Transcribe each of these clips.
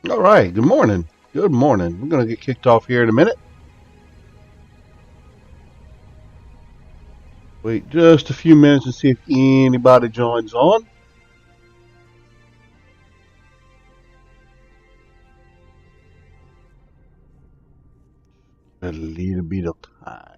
All right. Good morning. Good morning. We're going to get kicked off here in a minute. Wait just a few minutes to see if anybody joins on. A little bit of time.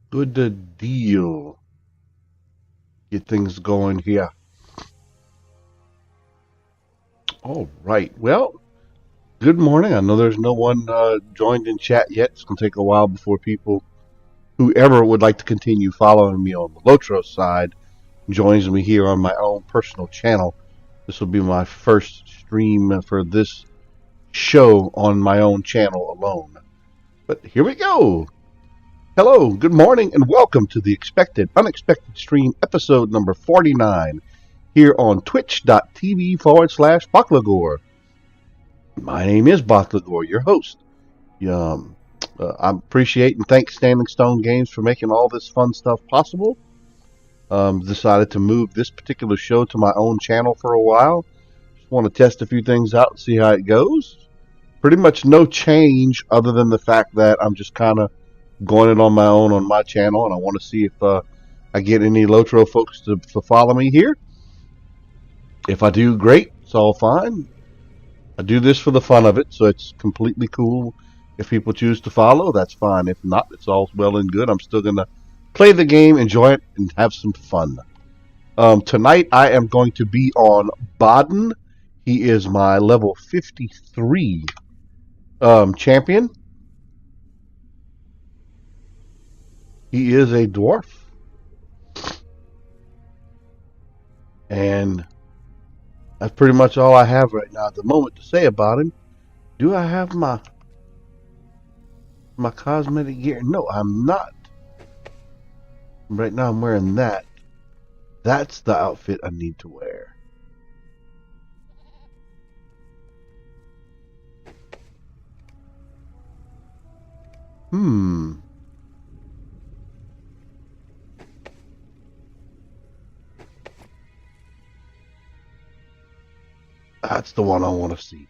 Good deal. Get things going here. All right. Well, good morning. I know there's no one joined in chat yet. It's going to take a while before people, whoever would like to continue following me on the Lotro side, joins me here on my own personal channel. This will be my first stream for this show on my own channel alone. But here we go. Hello, good morning, and welcome to the Expected Unexpected Stream episode number 49 here on twitch.tv/Baklagor. My name is Baklagor, your host. I appreciate and thank Standing Stone Games for making all this fun stuff possible. Decided to move this particular show to my own channel for a while. Just want to test a few things out and see how it goes. Pretty much no change other than the fact that I'm just kind of going it on my own on my channel, and I want to see if I get any Lotro folks to follow me here. If I do, great. It's all fine. I do this for the fun of it, so it's completely cool. If people choose to follow, that's fine. If not, it's all well and good. I'm still going to play the game, enjoy it, and have some fun. Tonight, I am going to be on Baden. He is my level 53 champion. He is a dwarf. And that's pretty much all I have right now at the moment to say about him. Do I have my cosmetic gear? No, I'm not. Right now I'm wearing that. That's the outfit I need to wear. Hmm. That's the one I want to see.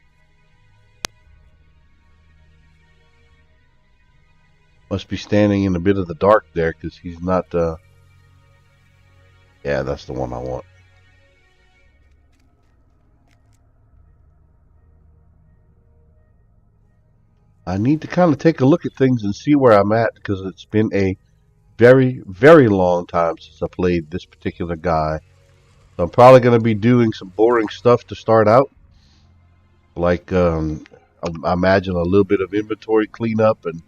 Must be standing in a bit of the dark there because he's not. Yeah, that's the one I want. I need to kind of take a look at things and see where I'm at because it's been a very, very long time since I played this particular guy. So I'm probably going to be doing some boring stuff to start out. Like, I imagine a little bit of inventory cleanup and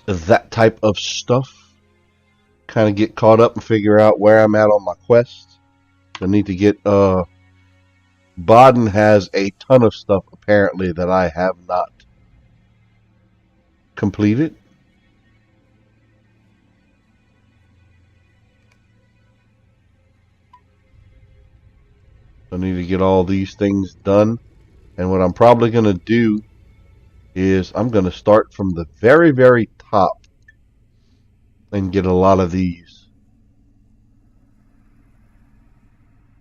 that type of stuff. Kind of get caught up and figure out where I'm at on my quest. I need to get, Baden has a ton of stuff apparently that I have not completed. I need to get all these things done. And what I'm probably going to do is I'm going to start from the very, very top and get a lot of these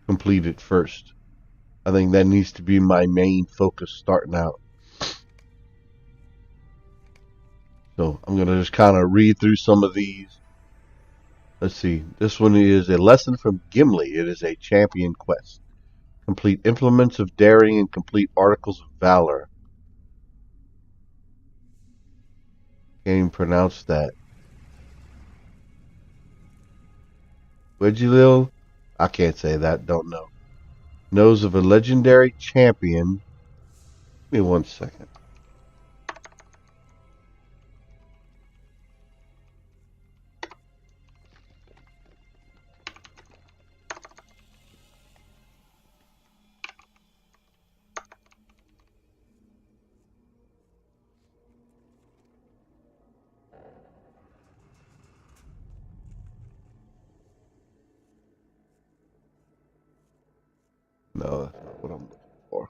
completed first. I think that needs to be my main focus starting out. So I'm going to just kind of read through some of these. Let's see. This one is a lesson from Gimli. It is a champion quest. Complete implements of daring and complete articles of valor. Can't even pronounce that. Wedgilil? I can't say that, don't know. Nose of a legendary champion. Give me 1 second. No, that's not what I'm looking for.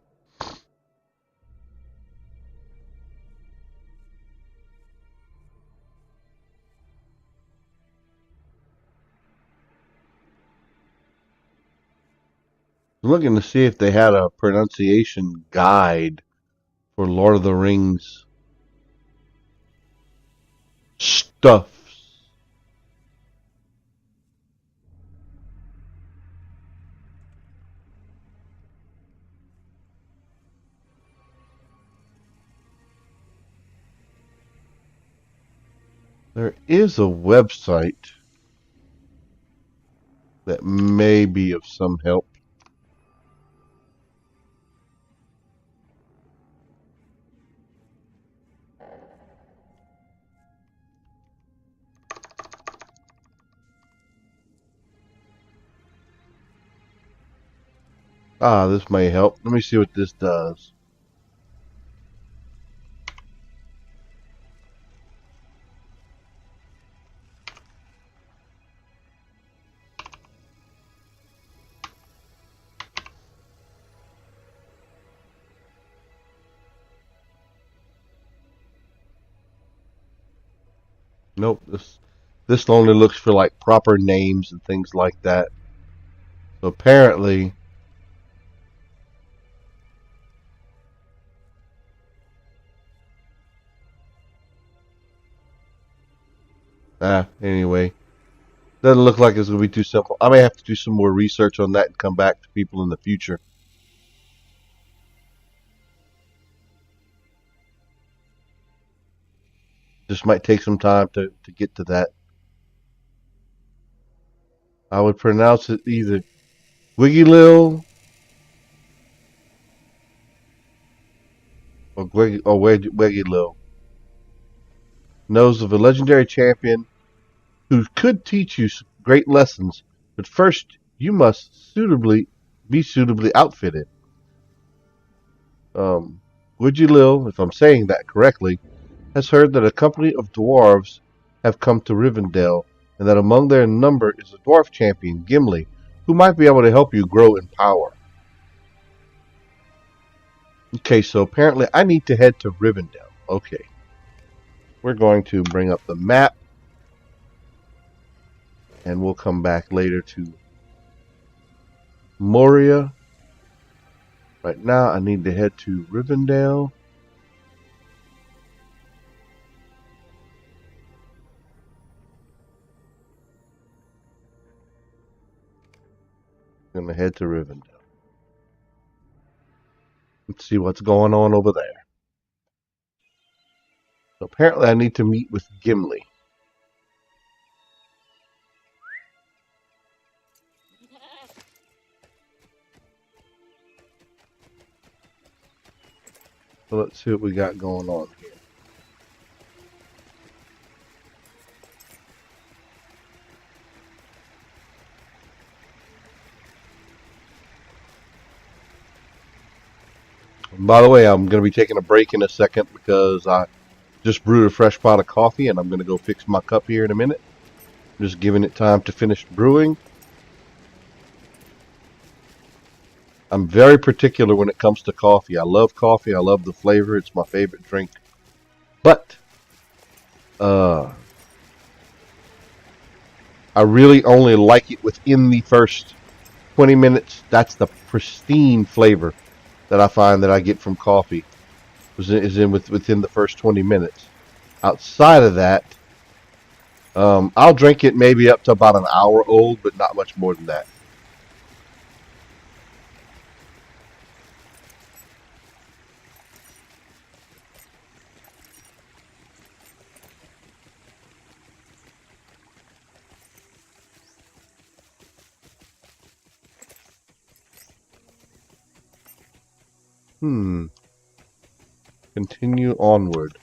I'm looking to see if they had a pronunciation guide for Lord of the Rings stuffs. There is a website that may be of some help. Ah, this may help. Let me see what this does. Nope, this only looks for like proper names and things like that. So apparently, anyway, doesn't look like it's gonna be too simple. I may have to do some more research on that and come back to people in the future. This might take some time to get to that. I would pronounce it either Wiggy-Lil or Weggy-Lil. Nose of a legendary champion who could teach you great lessons, but first you must be suitably outfitted. Wiggy-Lil, if I'm saying that correctly, has heard that a company of dwarves have come to Rivendell, and that among their number is a dwarf champion, Gimli, who might be able to help you grow in power. Okay, so apparently I need to head to Rivendell. Okay. We're going to bring up the map, and we'll come back later to Moria. Right now I need to head to Rivendell. I'm going to head to Rivendell. Let's see what's going on over there. So apparently I need to meet with Gimli. So let's see what we got going on here. And by the way, I'm going to be taking a break in a second because I just brewed a fresh pot of coffee and I'm going to go fix my cup here in a minute. I'm just giving it time to finish brewing. I'm very particular when it comes to coffee. I love coffee. I love the flavor. It's my favorite drink. But I really only like it within the first 20 minutes. That's the pristine flavor that I find that I get from coffee within the first 20 minutes. Outside of that, I'll drink it maybe up to about an hour old, but not much more than that. Continue onward.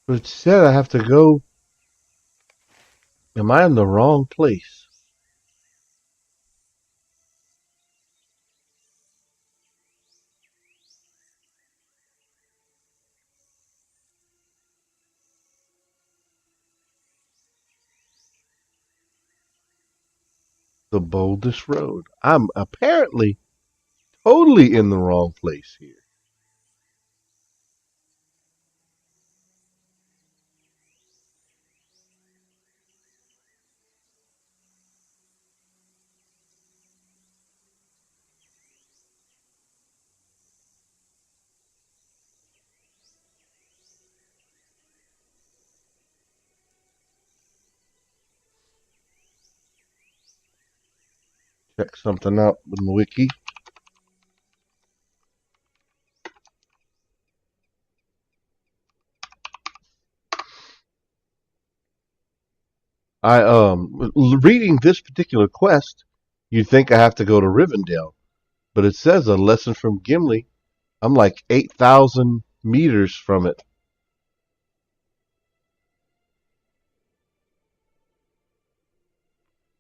But it said I have to go. Am I in the wrong place? The boldest road. I'm apparently totally in the wrong place here. Check something out with the wiki. I reading this particular quest, you'd think I have to go to Rivendell, but it says a lesson from Gimli. I'm like 8,000 meters from it.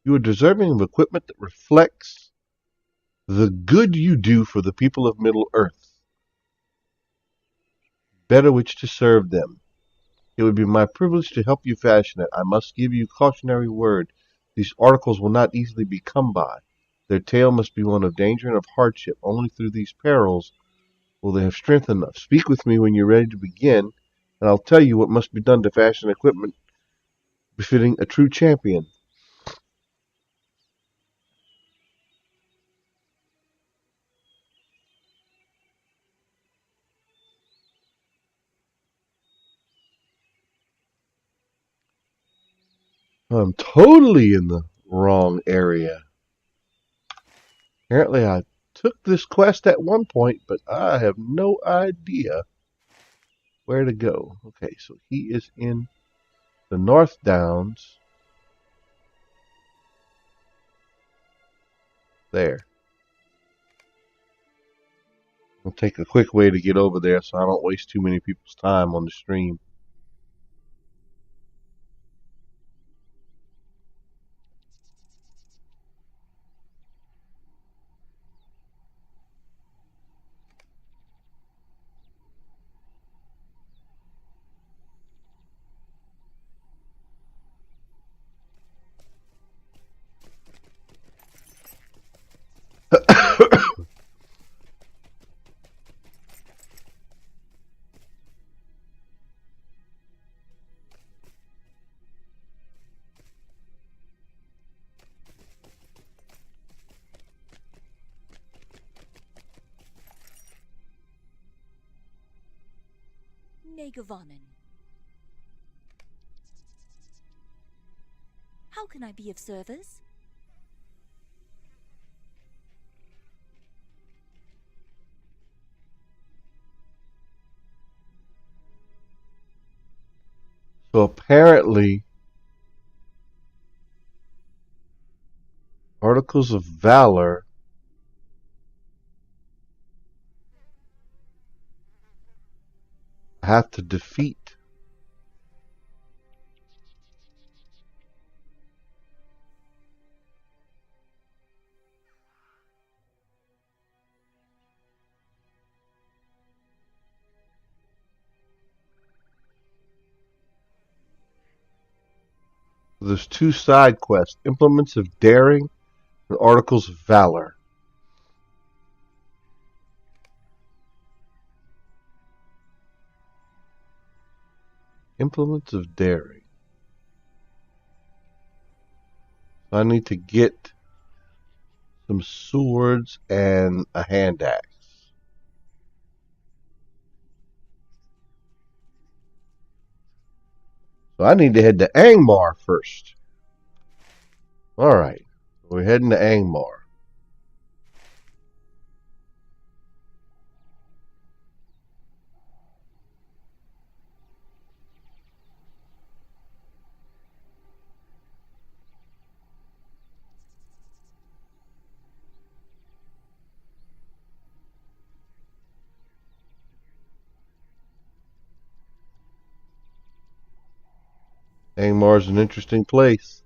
You are deserving of equipment that reflects the good you do for the people of Middle Earth. Better which to serve them. It would be my privilege to help you fashion it. I must give you cautionary word. These articles will not easily be come by. Their tale must be one of danger and of hardship. Only through these perils will they have strength enough. Speak with me when you're ready to begin, and I'll tell you what must be done to fashion equipment befitting a true champion. I'm totally in the wrong area. Apparently I took this quest at one point, but I have no idea where to go. Okay, so he is in the North Downs. There. I'll take a quick way to get over there so I don't waste too many people's time on the stream. Negavanen. How can I be of service? So apparently, Articles of Valor have to defeat. There's two side quests, Implements of Daring and Articles of Valor. Implements of Daring. So I need to get some swords and a hand axe. So I need to head to Angmar first. Alright, we're heading to Angmar. Angmar's an interesting place.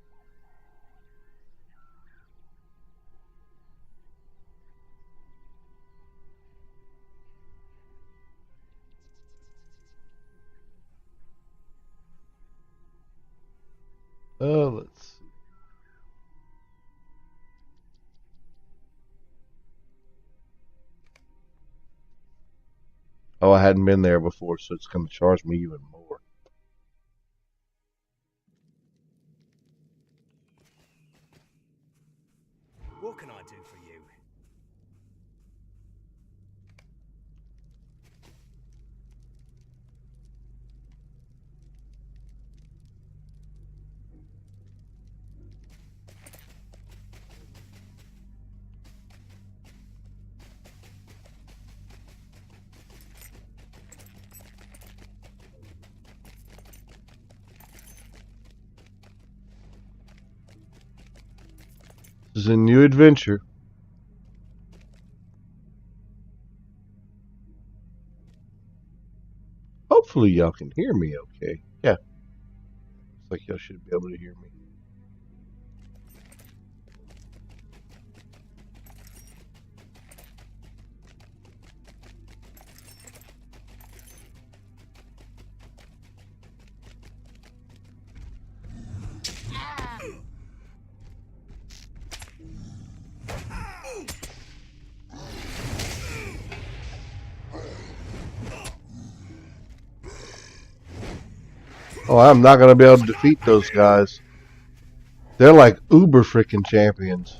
Let's see. Oh, I hadn't been there before, so it's going to charge me even more. What can I do for you? This is a new adventure. Hopefully y'all can hear me okay. Yeah, looks like y'all should be able to hear me. Oh, I'm not going to be able to defeat those guys. They're like uber freaking champions.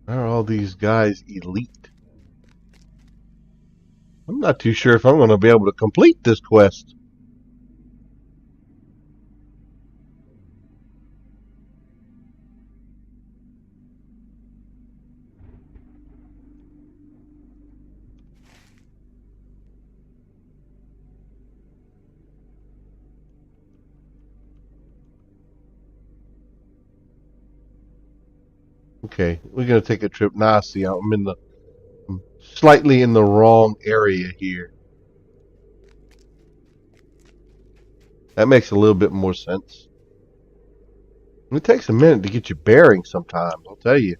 Why are all these guys elite? I'm not too sure if I'm going to be able to complete this quest. Okay, we're going to take a trip. Now I see I'm slightly in the wrong area here. That makes a little bit more sense. It takes a minute to get your bearings sometimes, I'll tell you.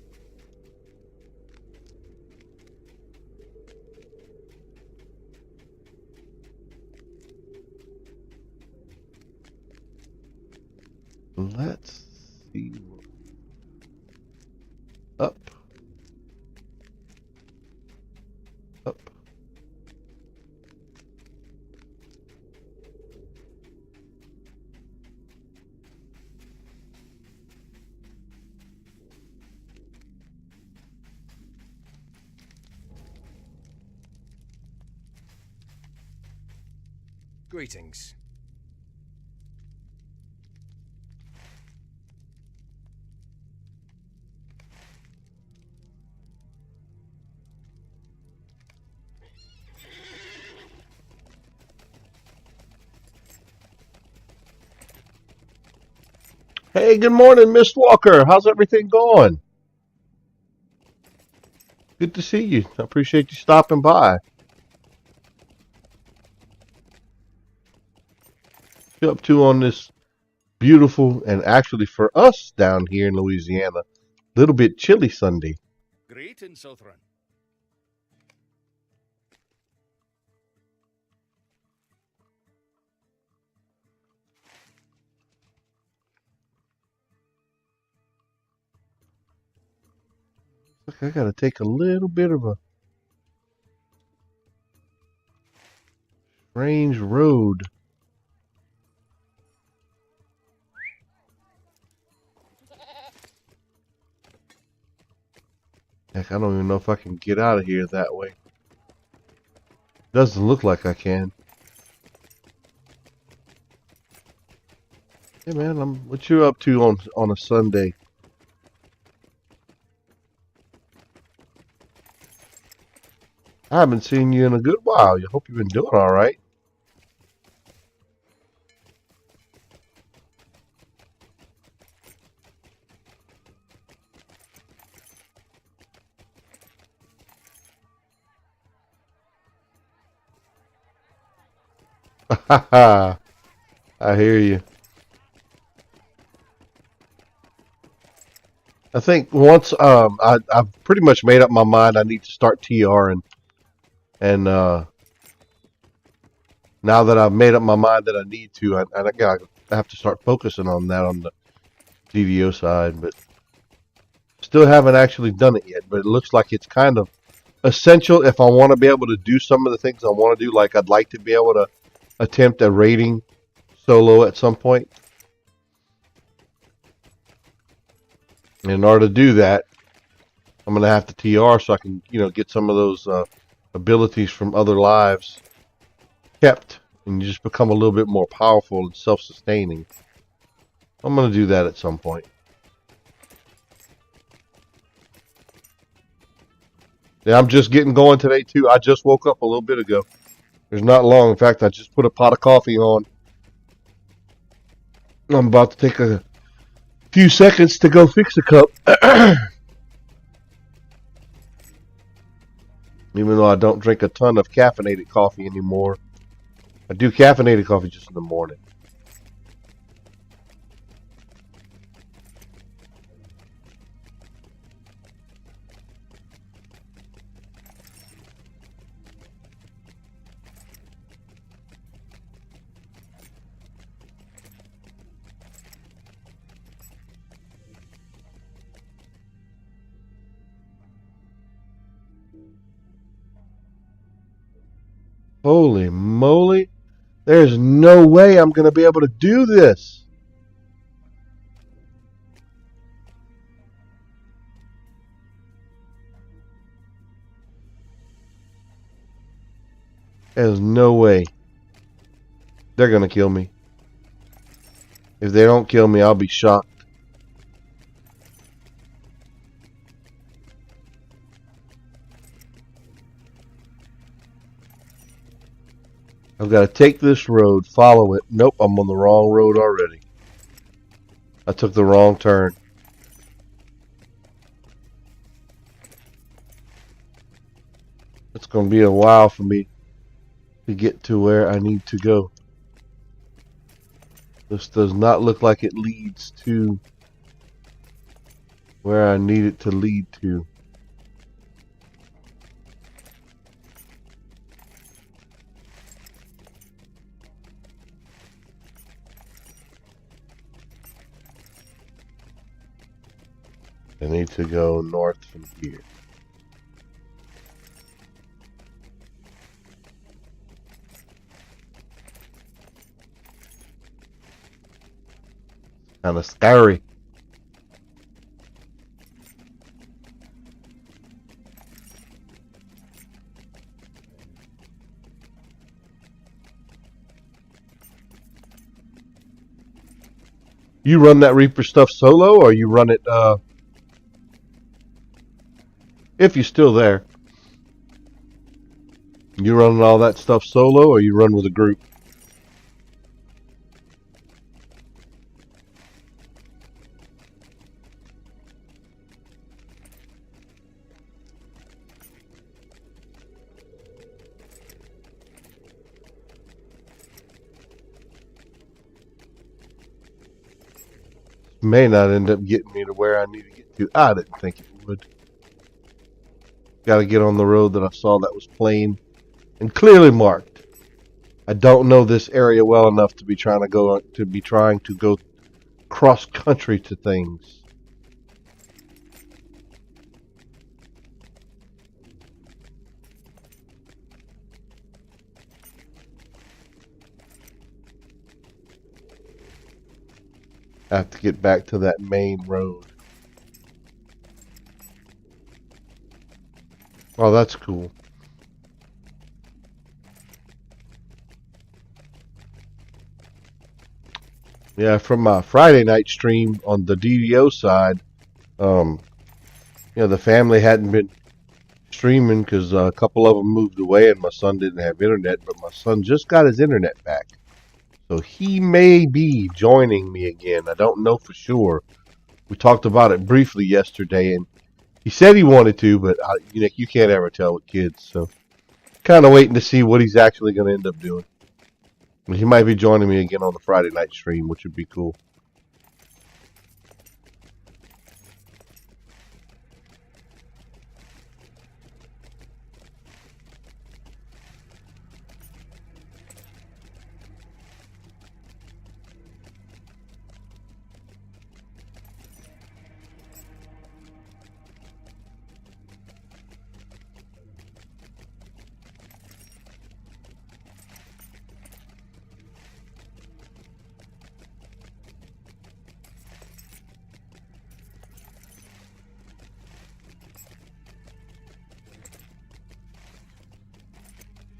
Let's see. Up. Up. Greetings. Hey, good morning, Miss Walker. How's everything going? Good to see you. I appreciate you stopping by. What you up to on this beautiful and actually for us down here in Louisiana, a little bit chilly Sunday? Greetings, Southron. Look, I gotta take a little bit of a strange road. Heck, I don't even know if I can get out of here that way. Doesn't look like I can. Hey man, what you up to on a Sunday? I haven't seen you in a good while. I hope you've been doing all right. Ha ha! I hear you. I think once I've pretty much made up my mind I need to start TR and now that I've made up my mind that I need to, I have to start focusing on that on the DVO side, but still haven't actually done it yet. But it looks like it's kind of essential if I want to be able to do some of the things I want to do. Like I'd like to be able to attempt a raiding solo at some point. In order to do that, I'm going to have to TR so I can, get some of those abilities from other lives kept, and you just become a little bit more powerful and self-sustaining. I'm going to do that at some point. Yeah, I'm just getting going today too. I just woke up a little bit ago. There's not long. In fact, I just put a pot of coffee on. I'm about to take a few seconds to go fix a cup. Even though I don't drink a ton of caffeinated coffee anymore. I do caffeinated coffee just in the morning. Holy moly. There's no way I'm going to be able to do this. There's no way. They're going to kill me. If they don't kill me, I'll be shocked. I've got to take this road, follow it. Nope, I'm on the wrong road already. I took the wrong turn. It's going to be a while for me to get to where I need to go. This does not look like it leads to where I need it to lead to. I need to go north from here. Kind of scary. You run that Reaper stuff solo, or you run it if you're still there? You running all that stuff solo, or you run with a group? May not end up getting me to where I need to get to. I didn't think it would. Got to get on the road that I saw that was plain and clearly marked. I don't know this area well enough to be trying to go cross country to things. I have to get back to that main road. Oh, that's cool. Yeah, from my Friday night stream on the DDO side, the family hadn't been streaming because a couple of them moved away and my son didn't have internet, but my son just got his internet back. So he may be joining me again. I don't know for sure. We talked about it briefly yesterday, and he said he wanted to, but you can't ever tell with kids. So kind of waiting to see what he's actually going to end up doing. He might be joining me again on the Friday night stream, which would be cool.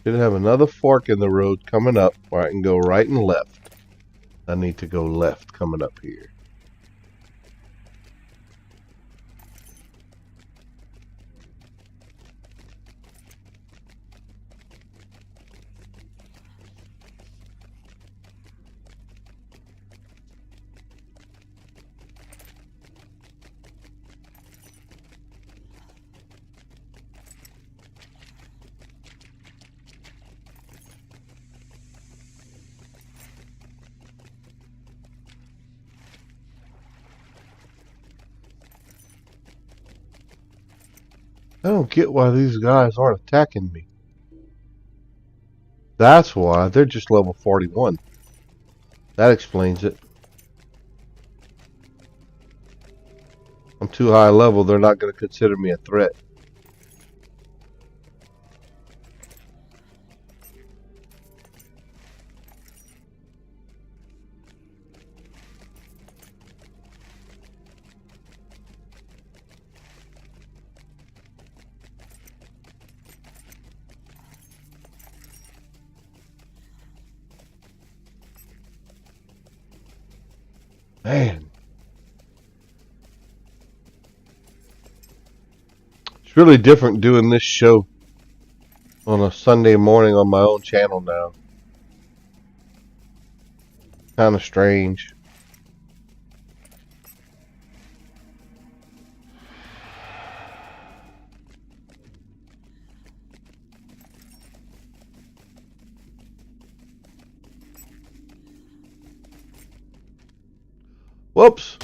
Should have another fork in the road coming up where I can go right and left. I need to go left coming up here. I don't get why these guys aren't attacking me. That's why. They're just level 41. That explains it. I'm too high level. They're not going to consider me a threat. Man. It's really different doing this show on a Sunday morning on my own channel now. Kind of strange. Whoops.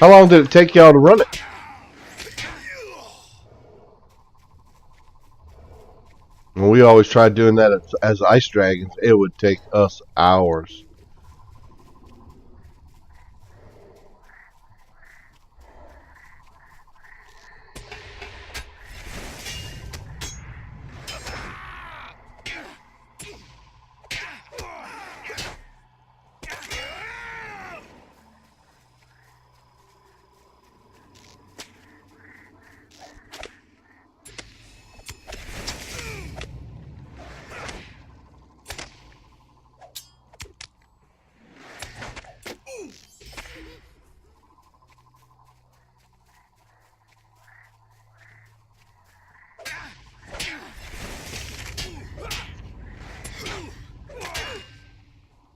How long did it take y'all to run it? When we always tried doing that as ice dragons, it would take us hours.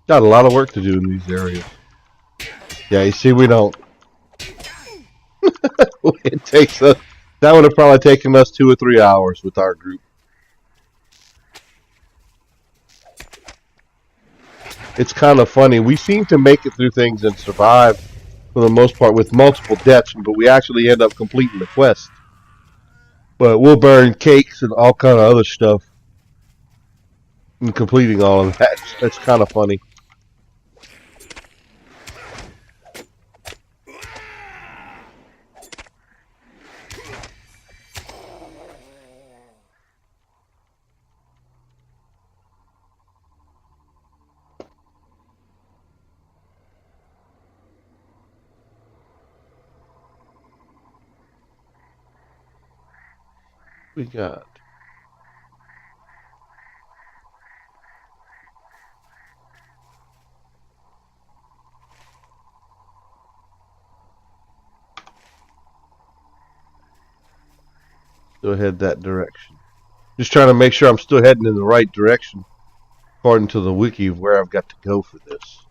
Got a lot of work to do in these areas. Yeah, you see, we don't. It takes us. That would have probably taken us 2 or 3 hours with our group. it's kind of funny. We seem to make it through things and survive for the most part with multiple deaths, but we actually end up completing the quest. But we'll burn cakes and all kind of other stuff in completing all of that. That's kind of funny. We got still head that direction. Just trying to make sure I'm still heading in the right direction according to the wiki of where I've got to go for this.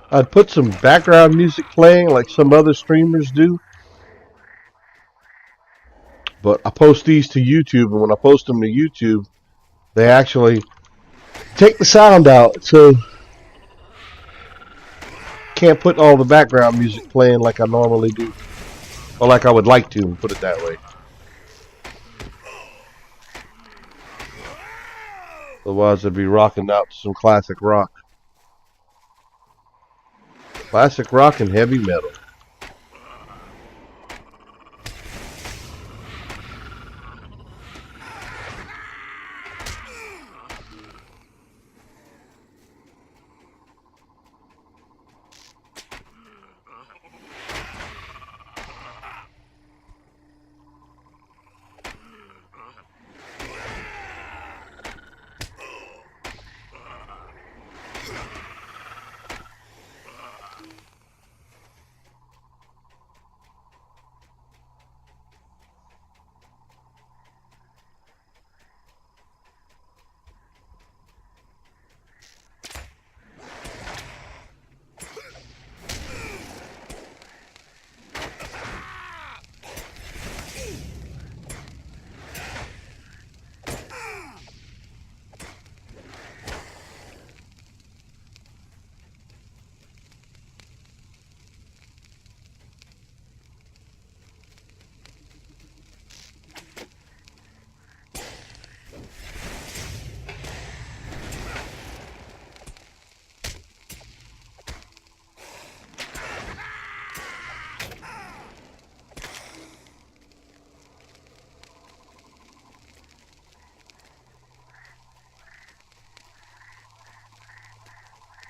I'd put some background music playing like some other streamers do, but I post these to YouTube, and when I post them to YouTube, they actually take the sound out, so can't put all the background music playing like I normally do, or like I would like to, put it that way. Otherwise, I'd be rocking out to some classic rock. Classic rock and heavy metal.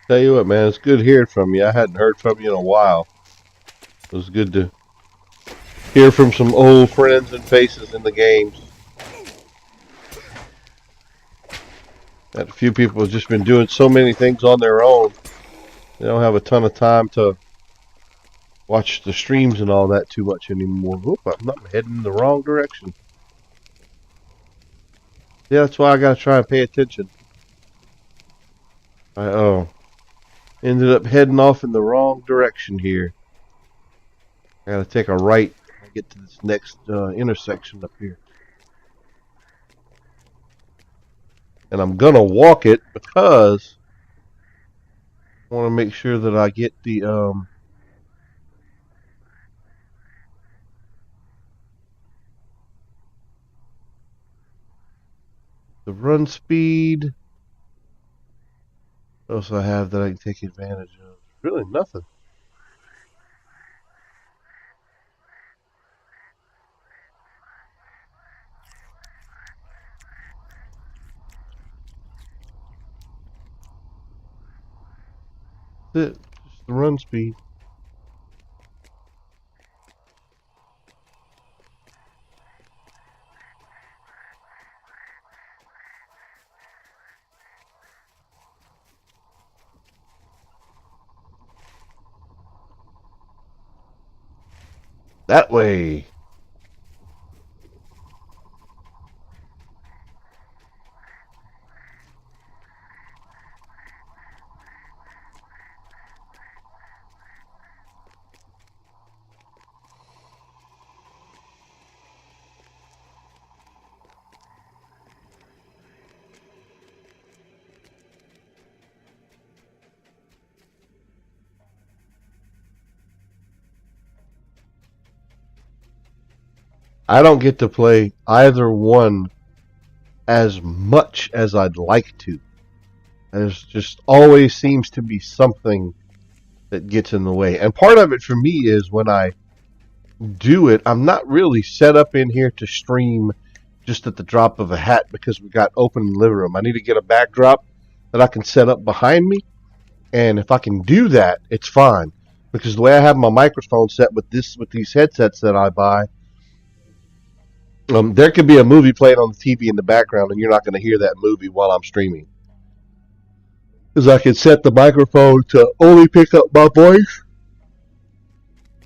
Tell you what, man, it's good hearing from you. I hadn't heard from you in a while. It was good to hear from some old friends and faces in the games. That a few people have just been doing so many things on their own. They don't have a ton of time to watch the streams and all that too much anymore. Oop, I'm heading in the wrong direction. Yeah, that's why I gotta try and pay attention. I ended up heading off in the wrong direction here. I gotta take a right when I get to this next intersection up here. And I'm gonna walk it because I want to make sure that I get the run speed What else do I have that I can take advantage of? Really nothing. That's it. Just the run speed. That way. I don't get to play either one as much as I'd like to. There's just always seems to be something that gets in the way. And part of it for me is when I do it, I'm not really set up in here to stream just at the drop of a hat because we got open living room. I need to get a backdrop that I can set up behind me. And if I can do that, it's fine. Because the way I have my microphone set with these headsets that I buy, there could be a movie playing on the TV in the background, and you're not going to hear that movie while I'm streaming. Because I can set the microphone to only pick up my voice,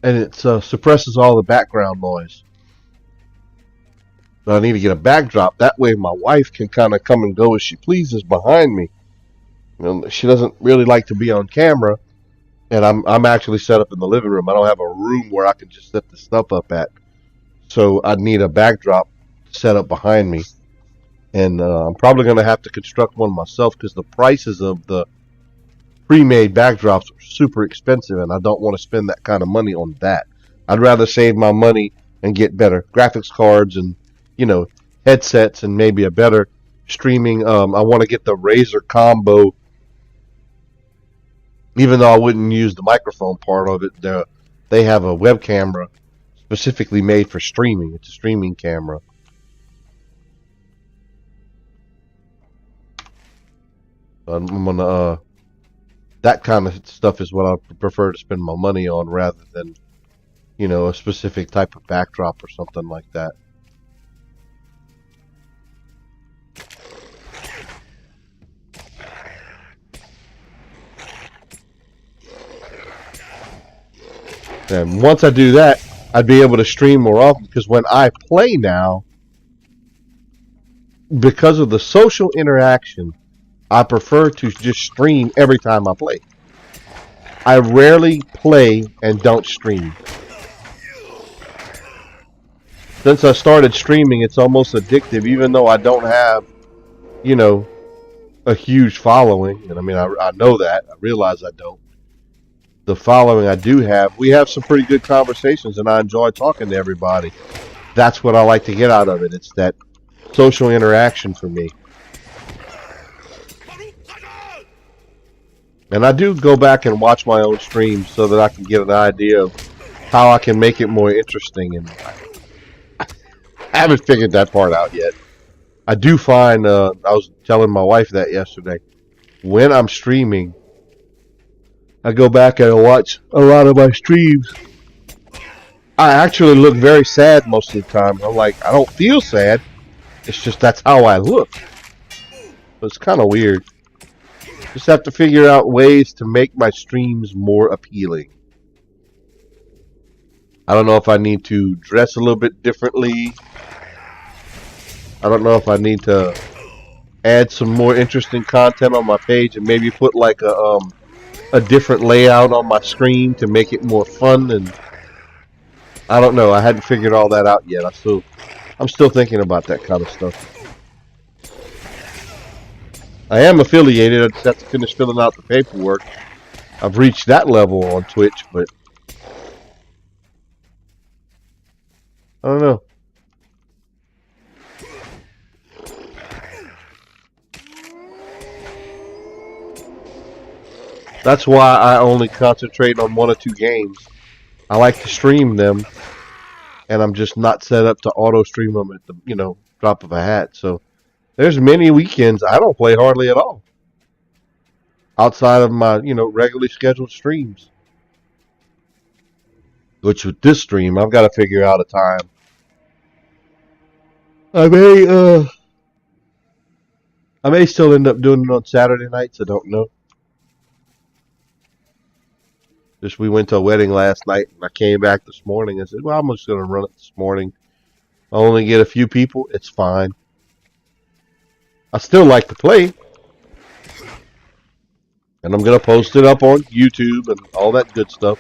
and it suppresses all the background noise. But I need to get a backdrop. That way my wife can kind of come and go as she pleases behind me. She doesn't really like to be on camera, and I'm actually set up in the living room. I don't have a room where I can just set the stuff up at. So I need a backdrop set up behind me. And I'm probably going to have to construct one myself because the prices of the pre-made backdrops are super expensive, and I don't want to spend that kind of money on that. I'd rather save my money and get better graphics cards and, headsets and maybe a better streaming. I want to get the Razer combo, even though I wouldn't use the microphone part of it. They have a web camera specifically made for streaming. It's a streaming camera. I'm gonna that kind of stuff is what I prefer to spend my money on rather than a specific type of backdrop or something like that. And once I do that, I'd be able to stream more often because when I play now, because of the social interaction, I prefer to just stream every time I play. I rarely play and don't stream. Since I started streaming, it's almost addictive, even though I don't have, a huge following. And I know that. I realize I don't. The following I do have, we have some pretty good conversations, and I enjoy talking to everybody. That's what I like to get out of it. It's that social interaction for me. And I do go back and watch my own streams so that I can get an idea of how I can make it more interesting. And I haven't figured that part out yet. I do find, I was telling my wife that yesterday, when I'm streaming, I go back and watch a lot of my streams. I actually look very sad most of the time. I'm like, I don't feel sad. It's just that's how I look. So it's kind of weird. Just have to figure out ways to make my streams more appealing. I don't know if I need to dress a little bit differently. I don't know if I need to add some more interesting content on my page and maybe put like a different layout on my screen to make it more fun. And I don't know. I hadn't figured all that out yet. I'm still thinking about that kind of stuff. I am affiliated. I just have to finish filling out the paperwork. I've reached that level on Twitch, but I don't know. That's why I only concentrate on 1 or 2 games. I like to stream them, and I'm just not set up to auto stream them at the drop of a hat. So there's many weekends I don't play hardly at all, outside of my regularly scheduled streams. Which with this stream, I've got to figure out a time. I may still end up doing it on Saturday nights. I don't know. Just we went to a wedding last night, and I came back this morning. I said, well, I'm just going to run it this morning. I only get a few people. It's fine. I still like to play. And I'm going to post it up on YouTube and all that good stuff.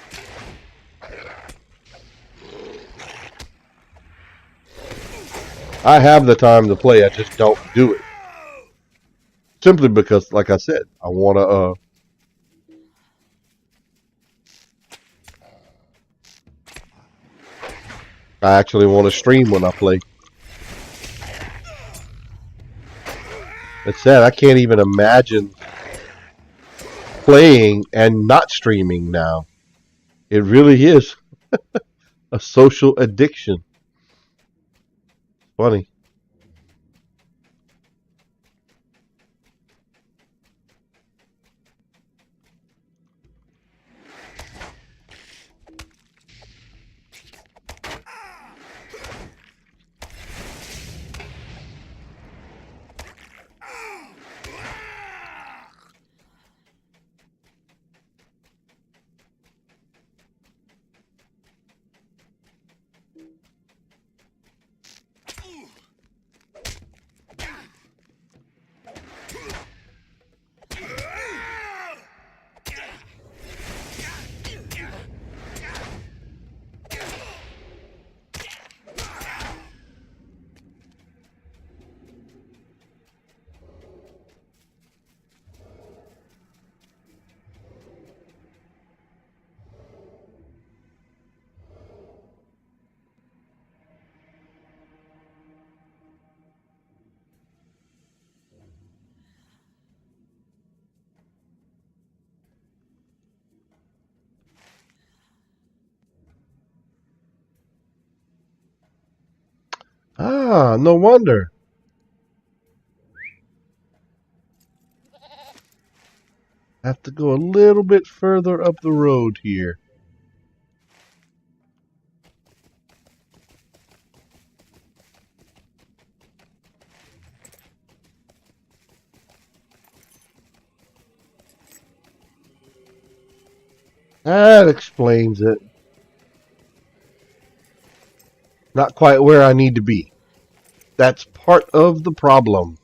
I have the time to play. I just don't do it. Simply because, like I said, I want to... I actually want to stream when I play. It's sad. I can't even imagine playing and not streaming now. It really is a social addiction. Funny. Ah, no wonder. Have to go a little bit further up the road here. That explains it. Not quite where I need to be. That's part of the problem.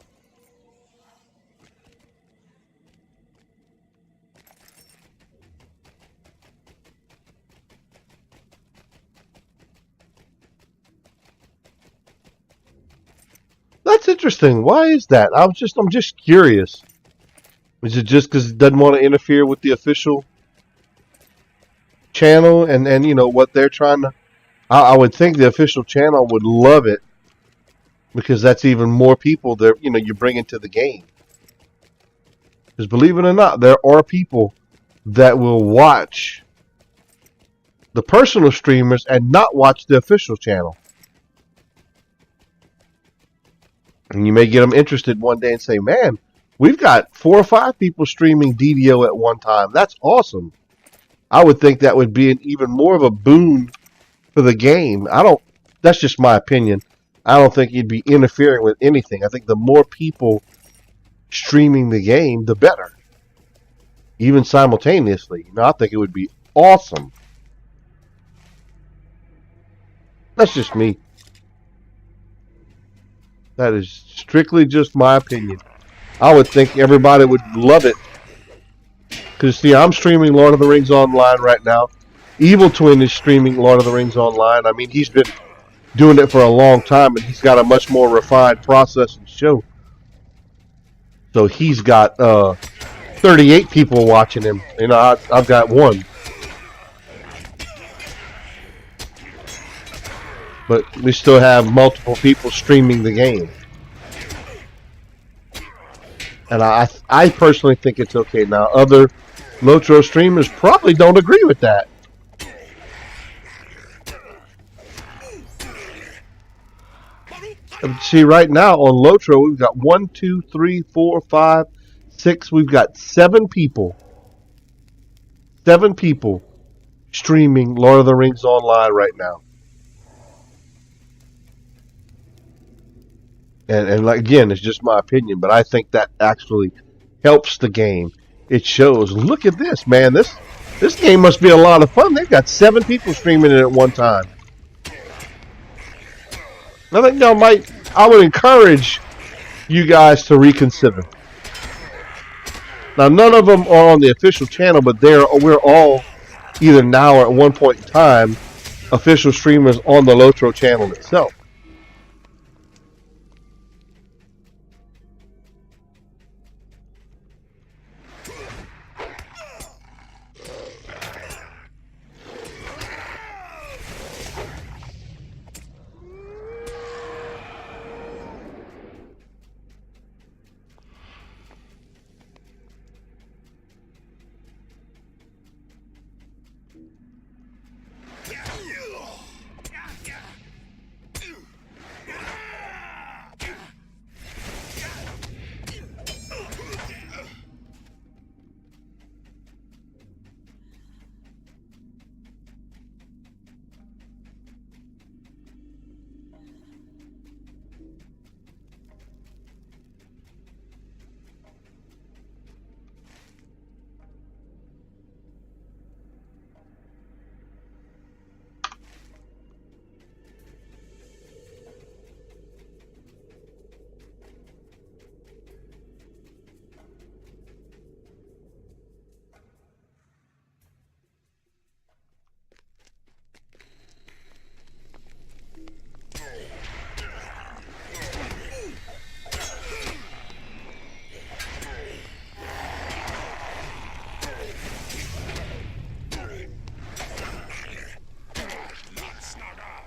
That's interesting. Why is that? I'm just curious. Is it just because it doesn't want to interfere with the official channel and you know what they're trying to? I would think the official channel would love it because that's even more people that you bring into the game. Because believe it or not, there are people that will watch the personal streamers and not watch the official channel. And you may get them interested one day and say, man, we've got 4 or 5 people streaming DDO at one time. That's awesome. I would think that would be an even more of a boon for the game. That's just my opinion. I don't think you'd be interfering with anything. I think the more people streaming the game, the better. Even simultaneously. I think it would be awesome. That's just me. That is strictly just my opinion. I would think everybody would love it. Because, see, I'm streaming Lord of the Rings Online right now. Evil Twin is streaming Lord of the Rings Online. I mean, he's been doing it for a long time, and he's got a much more refined process and show. So he's got 38 people watching him. I've got 1. But we still have multiple people streaming the game. And I personally think it's okay. Now, other Lotro streamers probably don't agree with that. See, right now on Lotro, we've got 1, 2, 3, 4, 5, 6. We've got 7 people. 7 people streaming Lord of the Rings Online right now. And again, it's just my opinion, but I think that actually helps the game. It shows, look at this, man. This game must be a lot of fun. They've got 7 people streaming it at one time. I think I would encourage you guys to reconsider. Now, none of them are on the official channel, but we're all either now or at one point in time official streamers on the Lotro channel itself.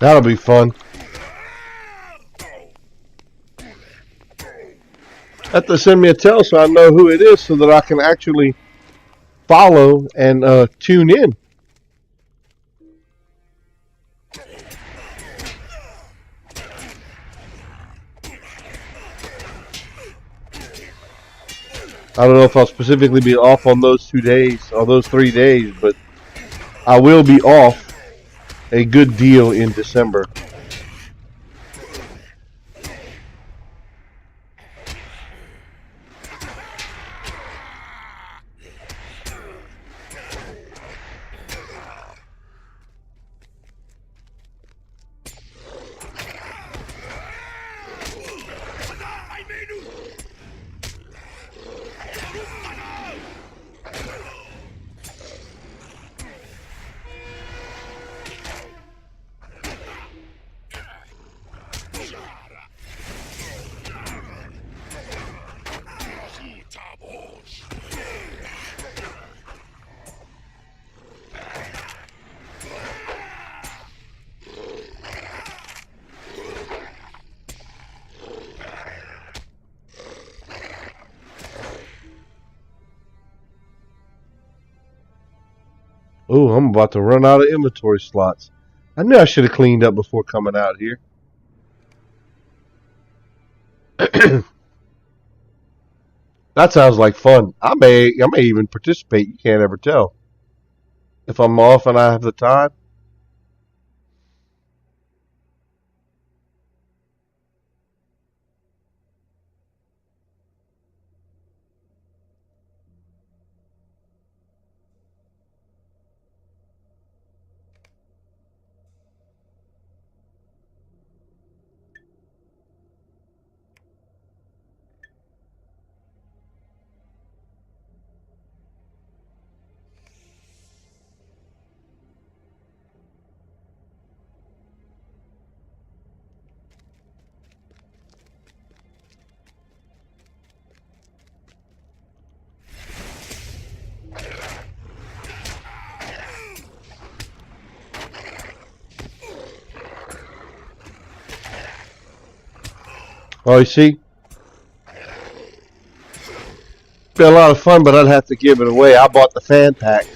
That'll be fun. Have to send me a tell so I know who it is so that I can actually follow and tune in. I don't know if I'll specifically be off on those 2 days or those 3 days, but I will be off a good deal in December. Oh, I'm about to run out of inventory slots. I knew I should have cleaned up before coming out here. That sounds like fun. I may even participate. You can't ever tell. If I'm off and I have the time. Oh, you see? be a lot of fun, but I'd have to give it away. I bought the fan pack.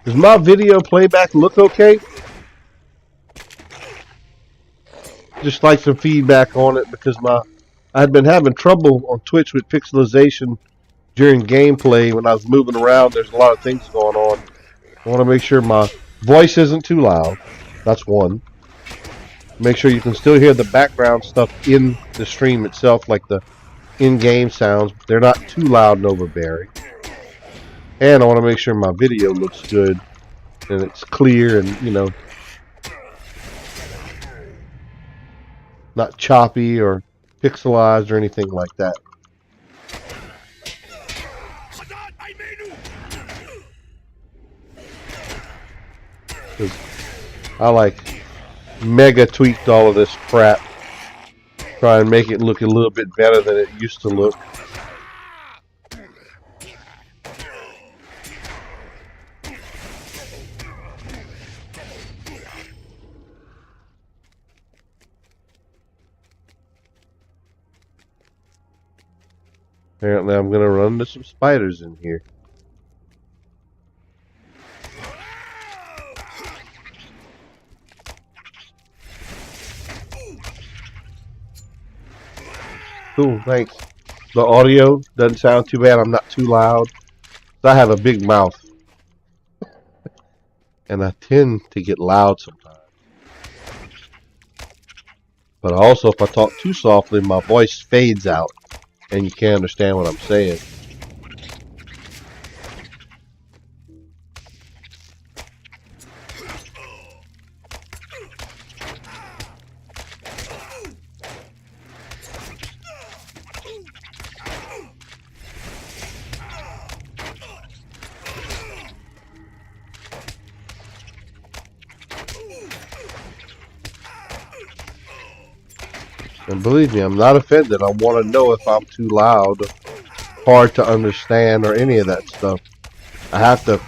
Does my video playback look okay? Just like some feedback on it, because I had been having trouble on Twitch with pixelization during gameplay when I was moving around. There's a lot of things going on. I want to make sure my voice isn't too loud. That's one. Make sure you can still hear the background stuff in the stream itself, like the in-game sounds. They're not too loud and overbearing. And I want to make sure my video looks good and it's clear and, you know, not choppy or pixelized or anything like that. 'Cause I like mega tweaked all of this crap. Try and make it look a little bit better than it used to look. Apparently I'm going to run into some spiders in here. Cool, thanks. The audio doesn't sound too bad. I'm not too loud. I have a big mouth. And I tend to get loud sometimes. But also, if I talk too softly, my voice fades out. And you can't understand what I'm saying. And believe me, I'm not offended. I want to know if I'm too loud, hard to understand, or any of that stuff. I have to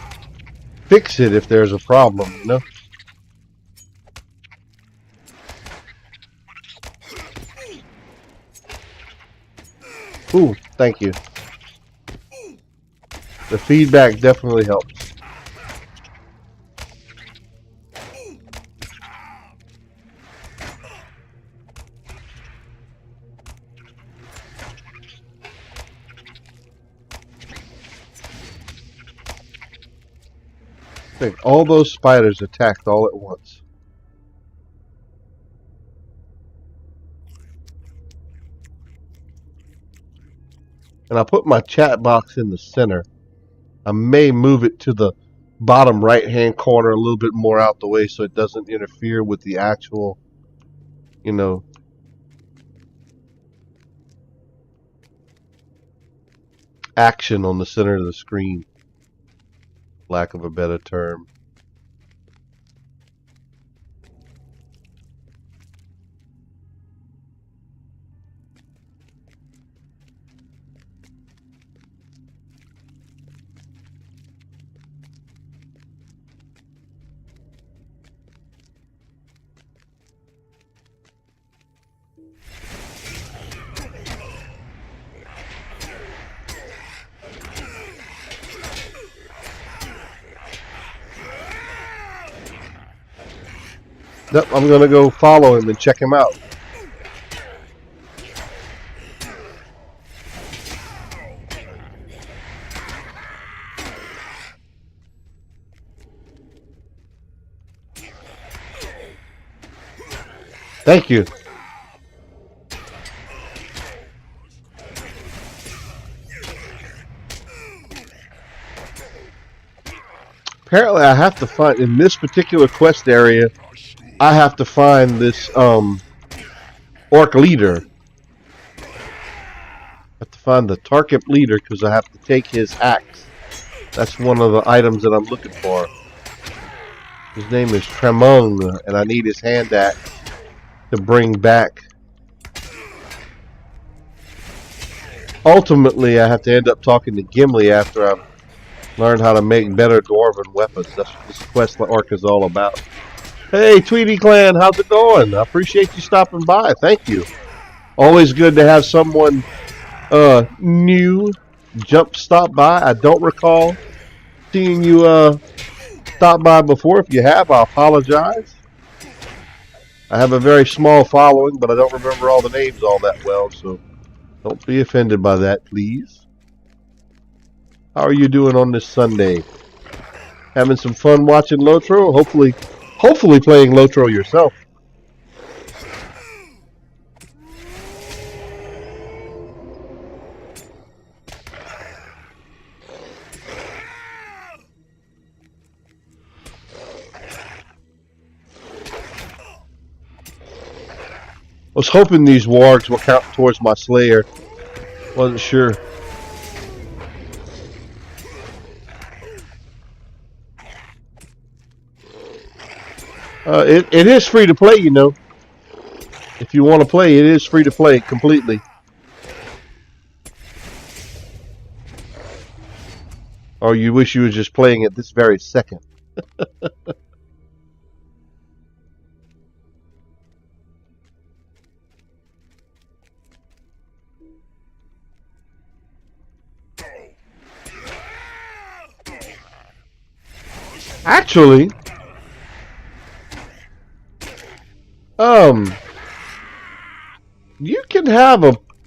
fix it if there's a problem, you know? Ooh, thank you. The feedback definitely helps. I think all those spiders attacked all at once. And I put my chat box in the center. I may move it to the bottom right hand corner a little bit more out the way so it doesn't interfere with the actual, you know, action on the center of the screen. Lack of a better term. Yep, I'm going to go follow him and check him out. Thank you. Apparently I have to find, in this particular quest area, I have to find this orc leader. I have to find the Tarkip leader because I have to take his axe That's one of the items that I'm looking for. His name is Tremung, and I need his hand axe to bring back. Ultimately, I have to end up talking to Gimli after I've learned how to make better dwarven weapons. That's what this quest arc is all about. Hey, Tweety Clan, how's it going? I appreciate you stopping by. Thank you. Always good to have someone new stop by. I don't recall seeing you stop by before. If you have, I apologize. I have a very small following, but I don't remember all the names all that well, so don't be offended by that, please. How are you doing on this Sunday? Having some fun watching Lotro? Hopefully playing Lotro yourself. I was hoping these wargs will count towards my Slayer. Wasn't sure. It is free to play, you know. If you want to play, it is free to play completely. Or you wish you were just playing it this very second. Actually, you can have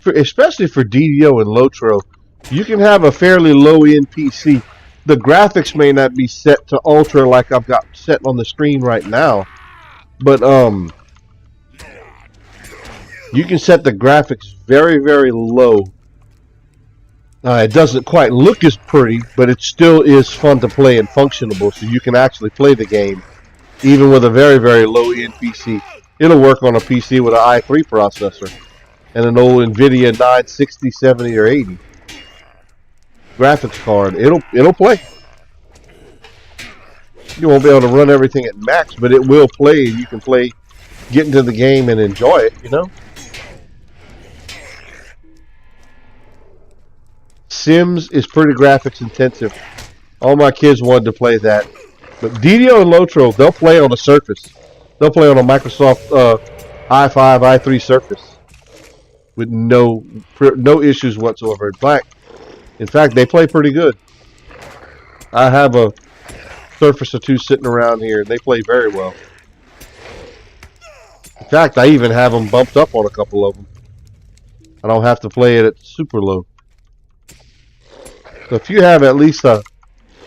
especially for DDO and Lotro, you can have a fairly low-end PC. The graphics may not be set to ultra like I've got set on the screen right now, but you can set the graphics very, very low. It doesn't quite look as pretty, but it still is fun to play and functionable, so you can actually play the game even with a very, very low-end PC. It'll work on a PC with an i3 processor and an old NVIDIA 960, 70, or 80 graphics card. It'll play. You won't be able to run everything at max, but it will play. You can play, get into the game, and enjoy it, you know? Sims is pretty graphics intensive. All my kids wanted to play that. But DDO and Lotro, they'll play on a Surface. They'll play on a Microsoft i5, i3 Surface with no issues whatsoever. In fact, they play pretty good. I have a Surface or two sitting around here, and they play very well. In fact, I even have them bumped up on a couple of them. I don't have to play it at super low. So if you have at least a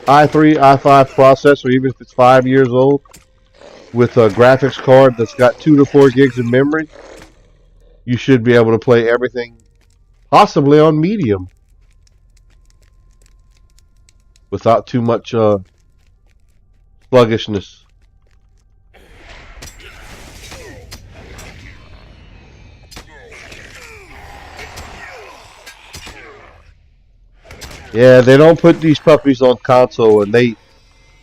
i3, i5 processor, even if it's 5 years old, with a graphics card that's got 2 to 4 gigs of memory, you should be able to play everything, possibly on medium, without too much sluggishness. Yeah, they don't put these puppies on console, and they,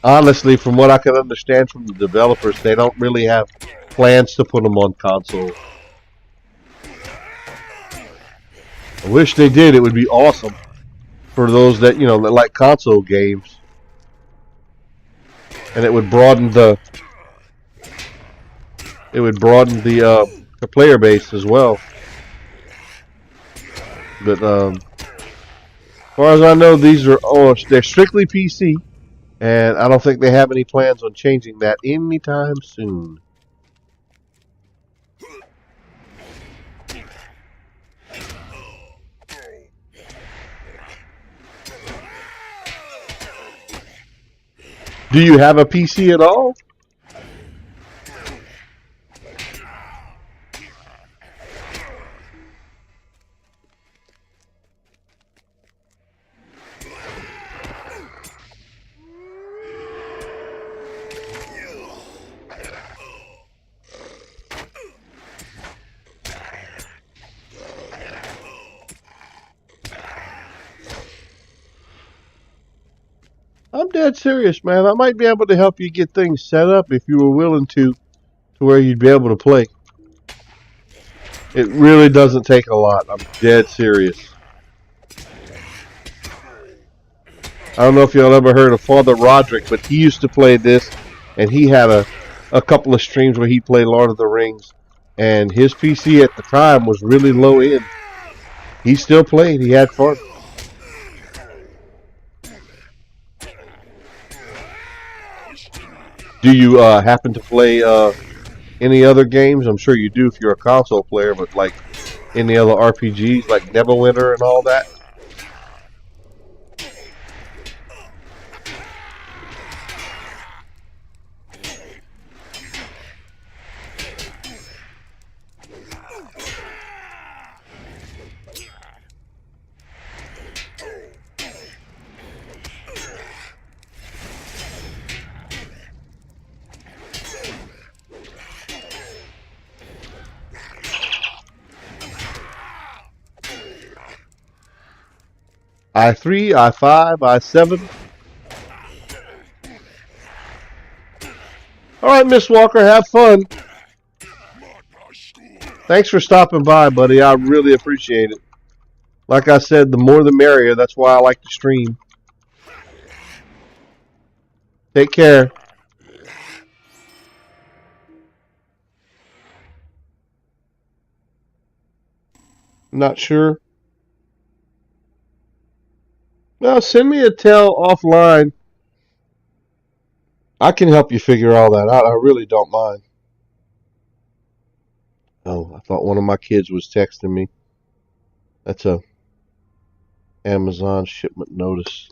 honestly, from what I can understand from the developers, they don't really have plans to put them on console. I wish they did. It would be awesome for those that, you know, that like console games. And it would broaden the player base as well. But as far as I know, they're strictly PC, and I don't think they have any plans on changing that anytime soon. Do you have a PC at all? I'm dead serious, man. I might be able to help you get things set up if you were willing to where you'd be able to play. It really doesn't take a lot. I'm dead serious. I don't know if y'all ever heard of Father Roderick, but he used to play this, and he had a couple of streams where he played Lord of the Rings, and his PC at the time was really low end. He still played. He had fun. Do you happen to play any other games? I'm sure you do if you're a console player, but like any other RPGs like Neverwinter and all that? I3, I5, I7. All right, Miss Walker, have fun. Thanks for stopping by, buddy. I really appreciate it. Like I said, the more the merrier. That's why I like to stream. Take care. Not sure. No, send me a tell offline. I can help you figure all that out. I really don't mind. Oh, I thought one of my kids was texting me. That's a Amazon shipment notice.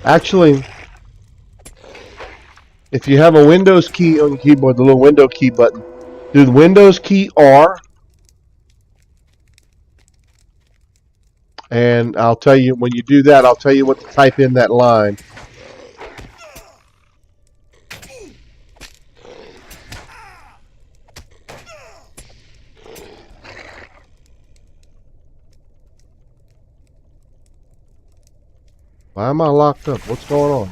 Actually, if you have a Windows key on your keyboard, the little window key button, do the Windows key R, and I'll tell you, when you do that, I'll tell you what to type in that line. Why am I locked up? What's going on?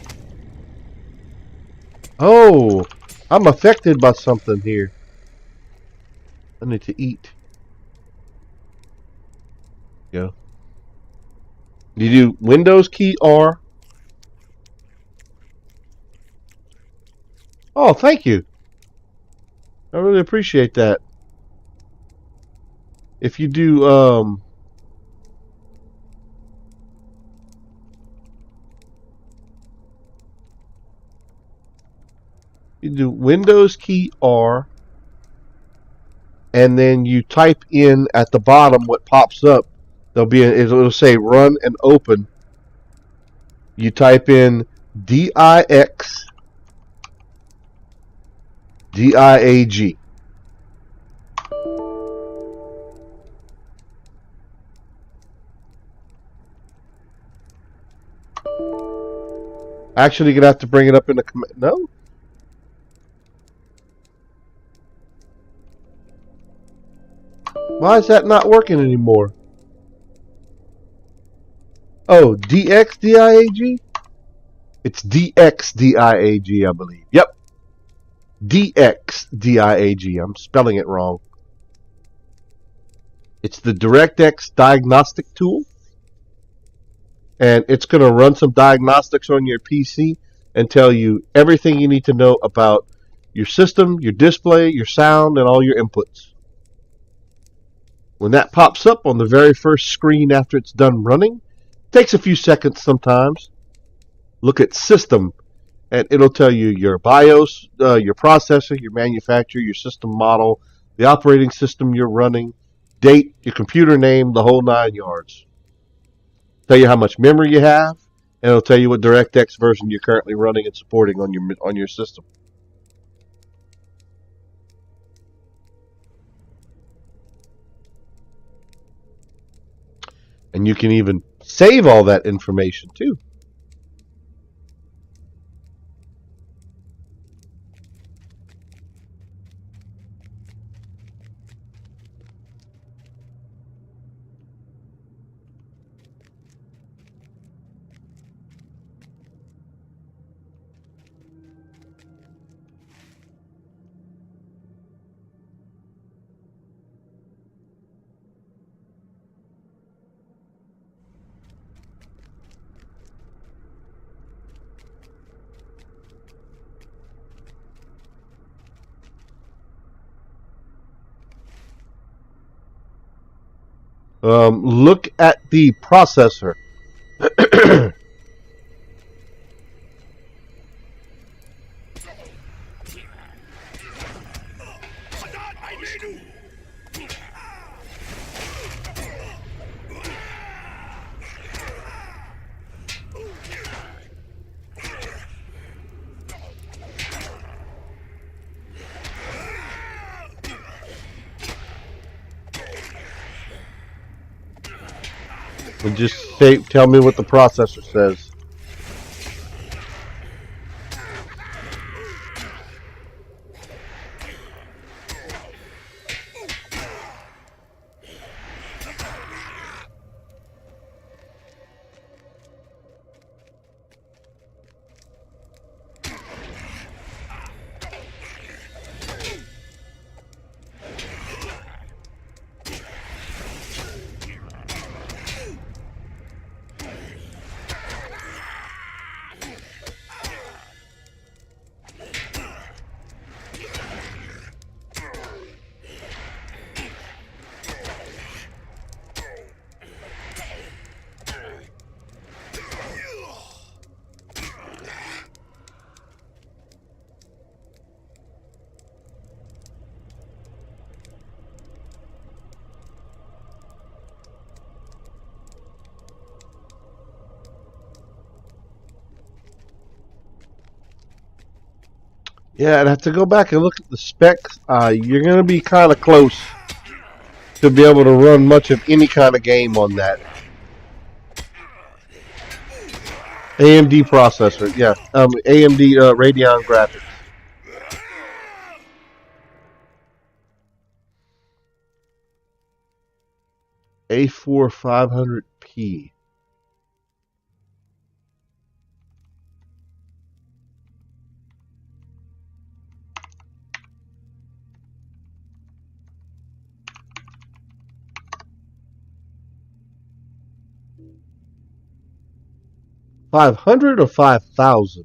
Oh, I'm affected by something here. I need to eat. Go. You do Windows key R. Oh, thank you. I really appreciate that. If you do, you do Windows key R, and then you type in at the bottom what pops up. It'll say run and open. You type in DIX DIAG. Actually, you're gonna have to bring it up in the command. No. Why is that not working anymore? Oh, DXDIAG? It's DXDIAG, I believe. Yep. DXDIAG. I'm spelling it wrong. It's the DirectX diagnostic tool. And it's going to run some diagnostics on your PC and tell you everything you need to know about your system, your display, your sound, and all your inputs. When that pops up on the very first screen after it's done running, takes a few seconds sometimes. Look at system, and it'll tell you your BIOS, your processor, your manufacturer, your system model, the operating system you're running, date, your computer name, the whole 9 yards. Tell you how much memory you have, and it'll tell you what DirectX version you're currently running and supporting on your system. And you can even save all that information too. Look at the processor. And just tell me what the processor says. Yeah, I'd have to go back and look at the specs. You're going to be kind of close to be able to run much of any kind of game on that. AMD processor, yeah. AMD Radeon graphics. A4 500p. $500 or 5,000?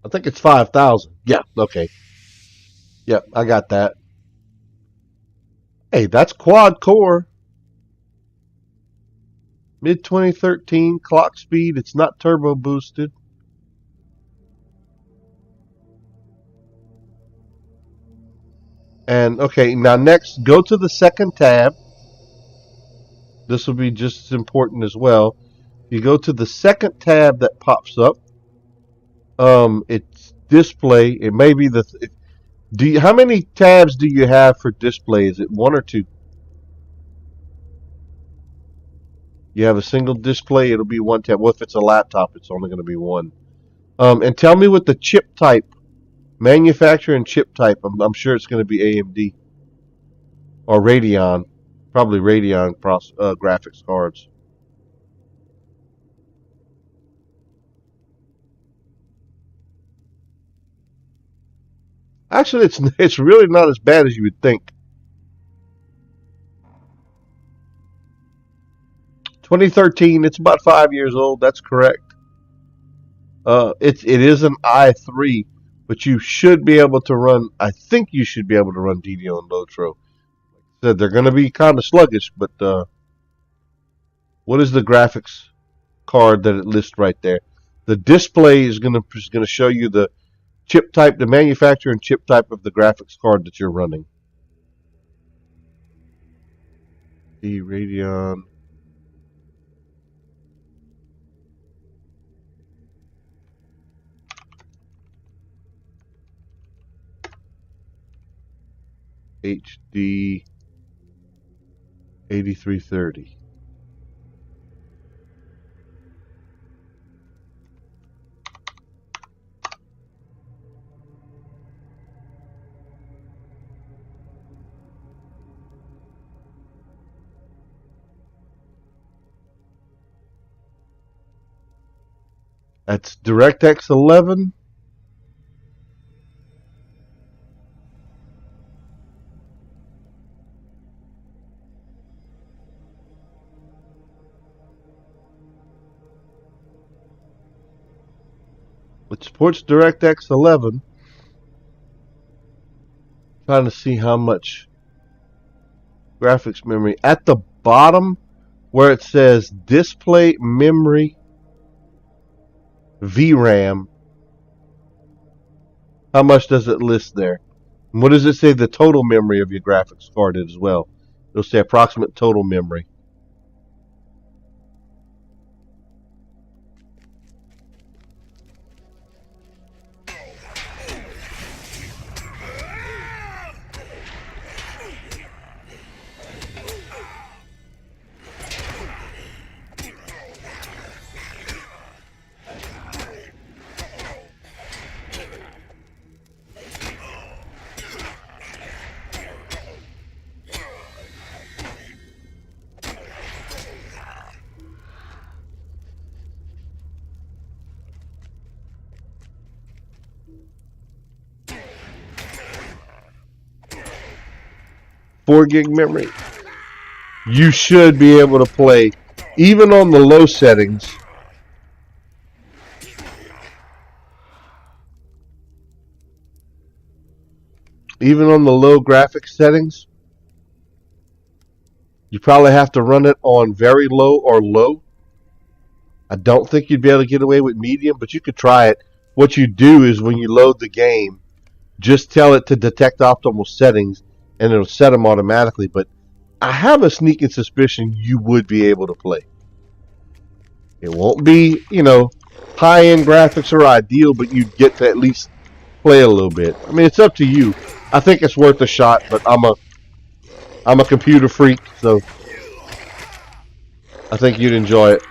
I think it's 5,000. Yeah, okay. Yep, I got that. Hey, that's quad core. Mid 2013 clock speed. It's not turbo boosted. And okay, now next, go to the second tab. This will be just as important as well. You go to the second tab that pops up. It's display. It may be the. How many tabs do you have for display? Is it one or two? You have a single display. It'll be one tab. Well, if it's a laptop, it's only going to be one. And tell me what the chip type, manufacturer and chip type. I'm sure it's going to be AMD or Radeon. Probably Radeon graphics cards. Actually, it's really not as bad as you would think. 2013. It's about 5 years old. That's correct. It is an i3, but you should be able to run. I think you should be able to run DDO and Lotro. Said they're going to be kind of sluggish, but what is the graphics card that it lists right there? The display is going to show you the chip type, the manufacturer and chip type of the graphics card that you're running. The Radeon HD 8330. That's DirectX 11. It supports DirectX 11. Trying to see how much graphics memory. At the bottom where it says display memory VRAM, how much does it list there? And what does it say the total memory of your graphics card is as well? It'll say approximate total memory. Four gig memory. You should be able to play, even on the low settings. Even on the low graphics settings, you probably have to run it on very low or low. I don't think you'd be able to get away with medium, but you could try it. What you do is when you load the game, just tell it to detect optimal settings, and it'll set them automatically. But I have a sneaking suspicion you would be able to play. It won't be, high-end graphics are ideal, but you'd get to at least play a little bit. I mean, it's up to you. I think it's worth a shot, but I'm a computer freak, so I think you'd enjoy it.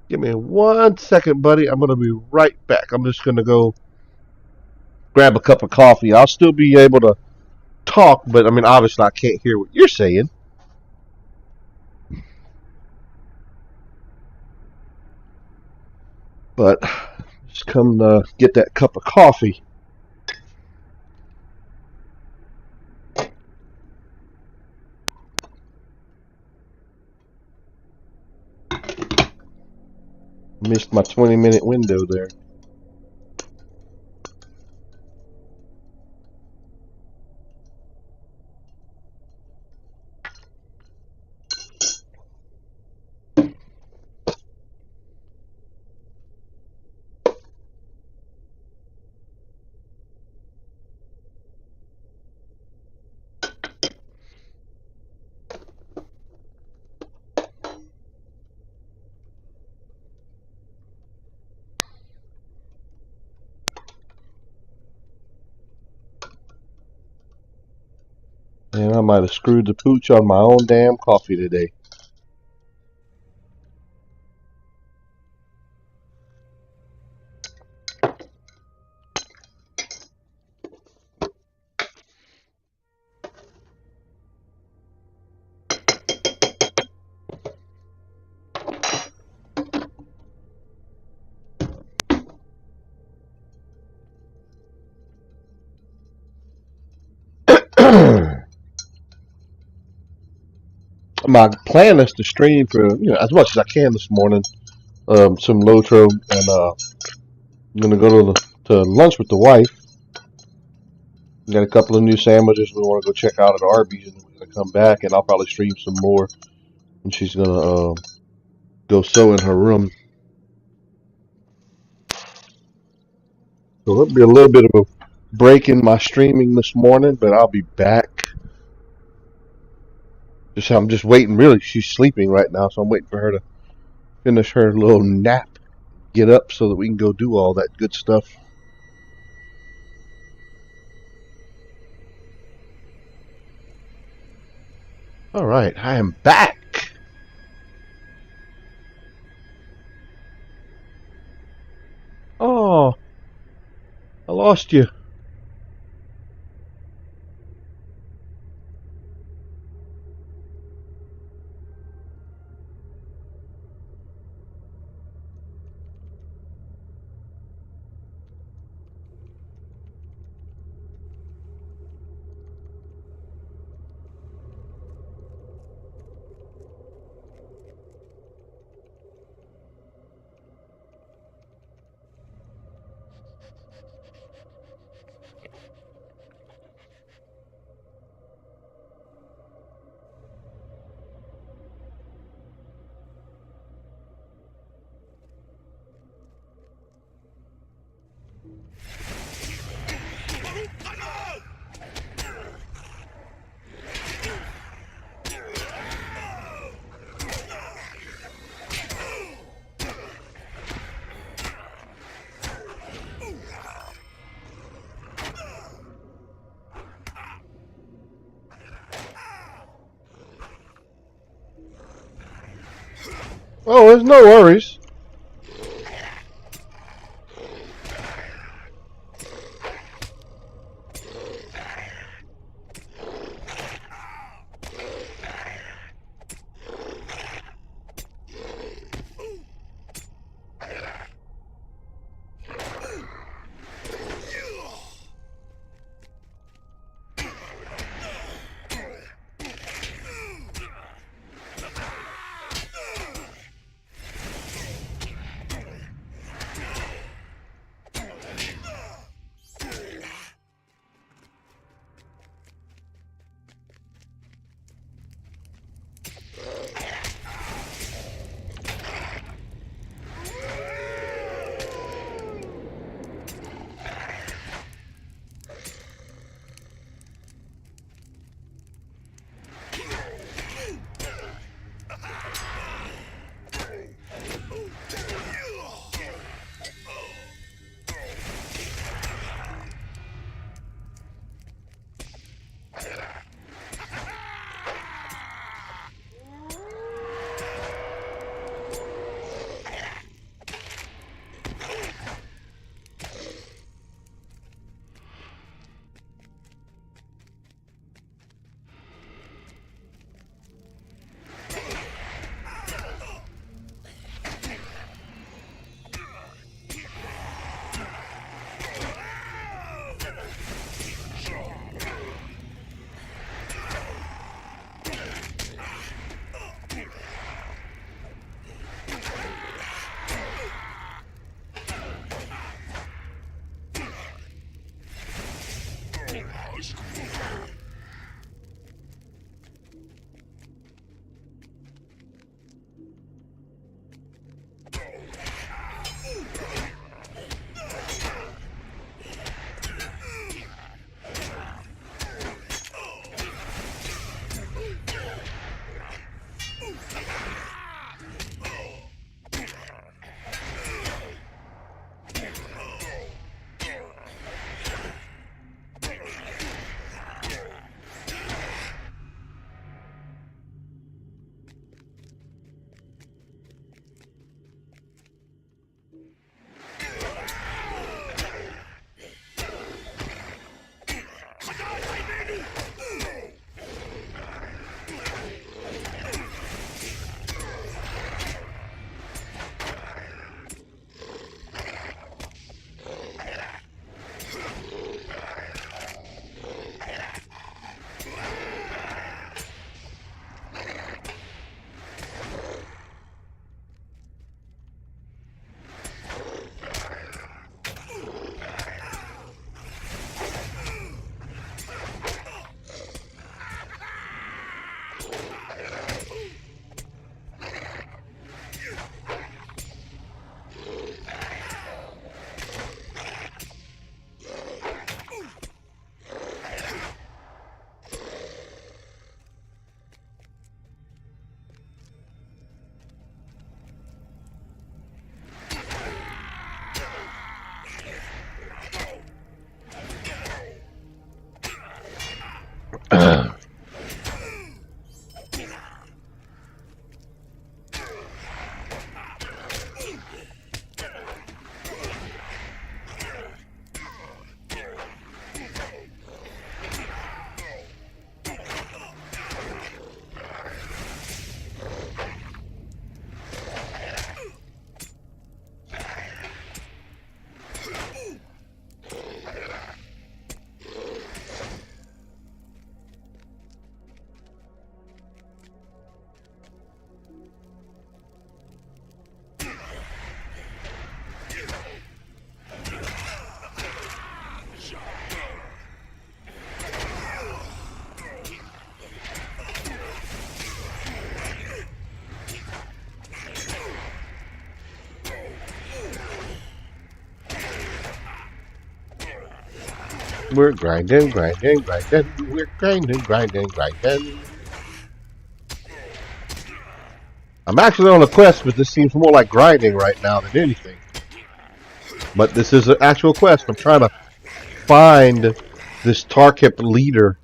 Give me 1 second, buddy. I'm going to be right back. I'm just going to go grab a cup of coffee. I'll still be able to talk, but I mean, obviously, I can't hear what you're saying. But just come to get that cup of coffee. Missed my 20-minute window there. And I might have screwed the pooch on my own damn coffee today. My plan is to stream for as much as I can this morning. Some Lotro, and I'm gonna go to lunch with the wife. We got a couple of new sandwiches we want to go check out at Arby's, and we're gonna come back, and I'll probably stream some more. And she's gonna go sew in her room. So it'll be a little bit of a break in my streaming this morning, but I'll be back. I'm just waiting. Really, she's sleeping right now, so I'm waiting for her to finish her little nap, get up, so that we can go do all that good stuff. All right, I am back. Oh, I lost you. Oh, there's no worries. We're grinding. We're grinding. I'm actually on a quest, but this seems more like grinding right now than anything. But this is an actual quest. I'm trying to find this Tarkip leader.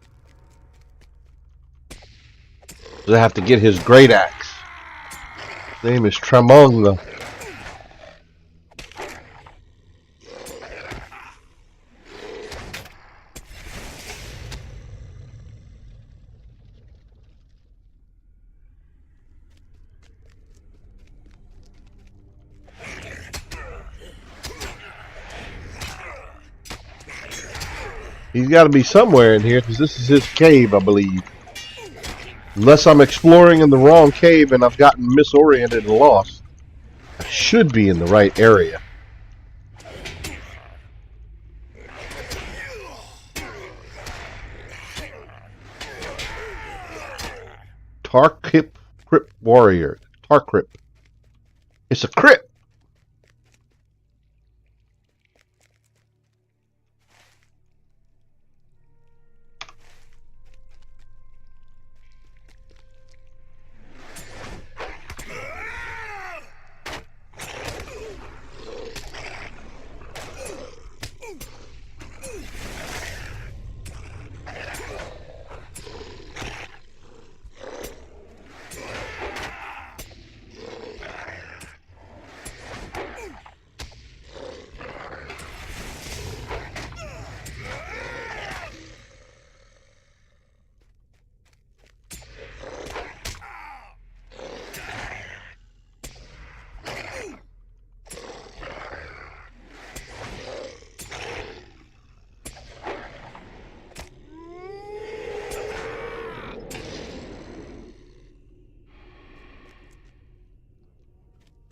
I have to get his great axe. His name is Tremong. He's got to be somewhere in here because this is his cave, I believe. Unless I'm exploring in the wrong cave and I've gotten misoriented and lost. I should be in the right area. Tarkip Crypt Warrior. Tarkip. It's a crypt.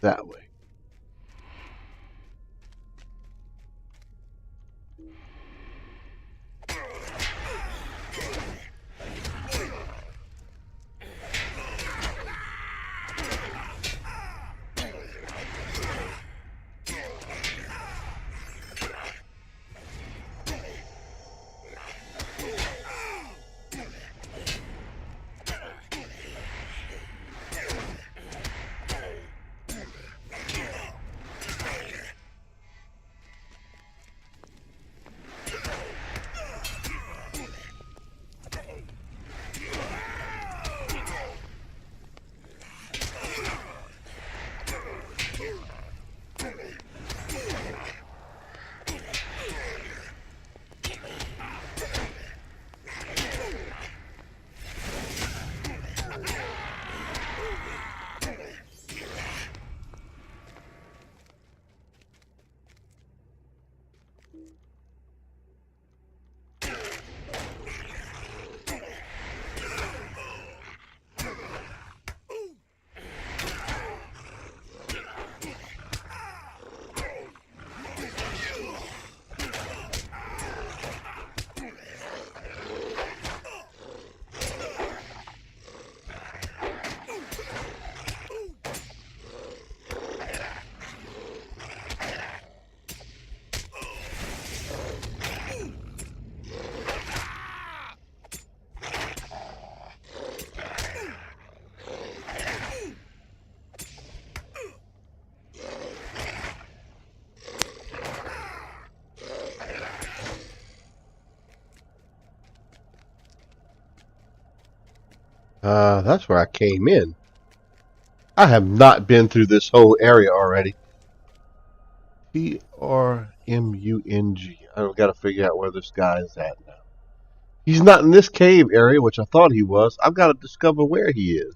That way. That's where I came in. I have not been through this whole area already. Trmung. I've got to figure out where this guy is at now. He's not in this cave area, which I thought he was. I've got to discover where he is.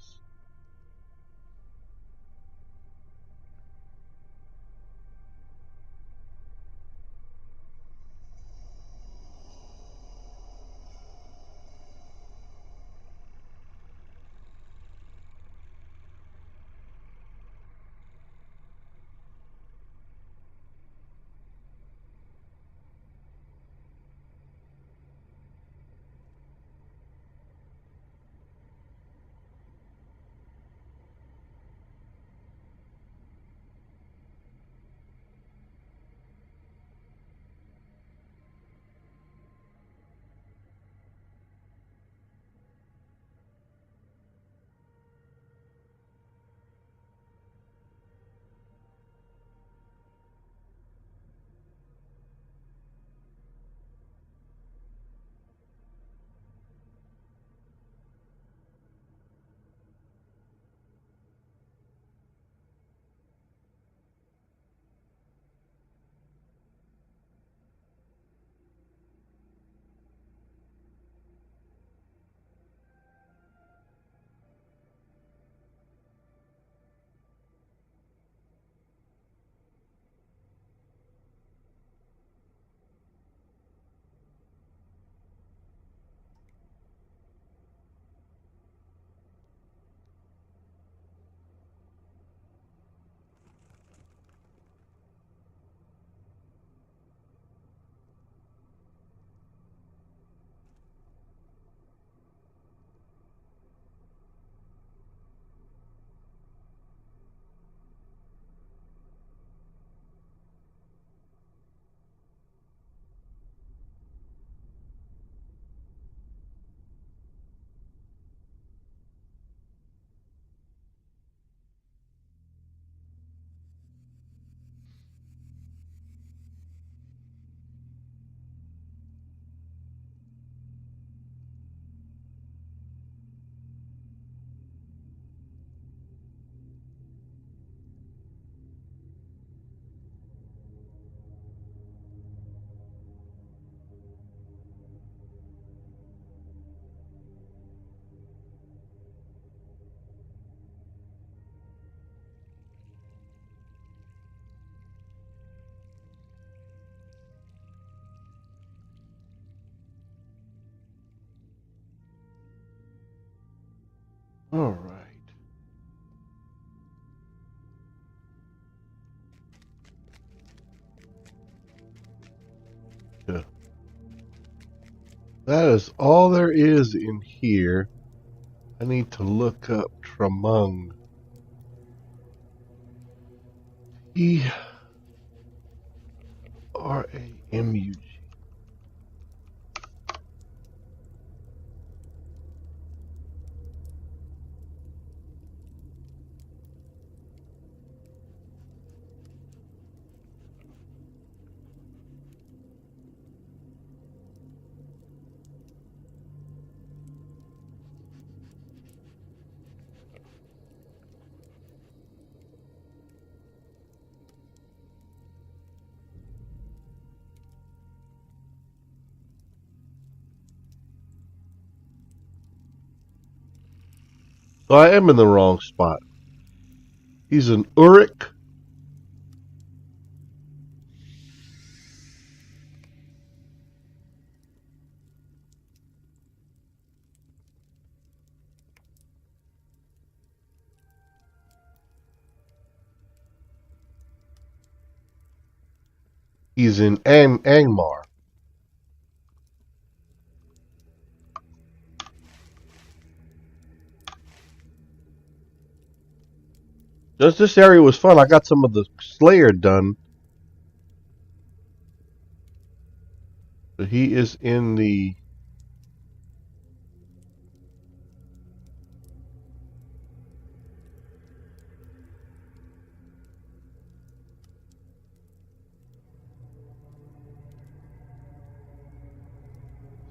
All right. Yeah. That is all there is in here. I need to look up Tremung. Tramug. So I am in the wrong spot. He's an Uruk. He's in Angmar. Just this area was fun. I got some of the Slayer done. But he is in the...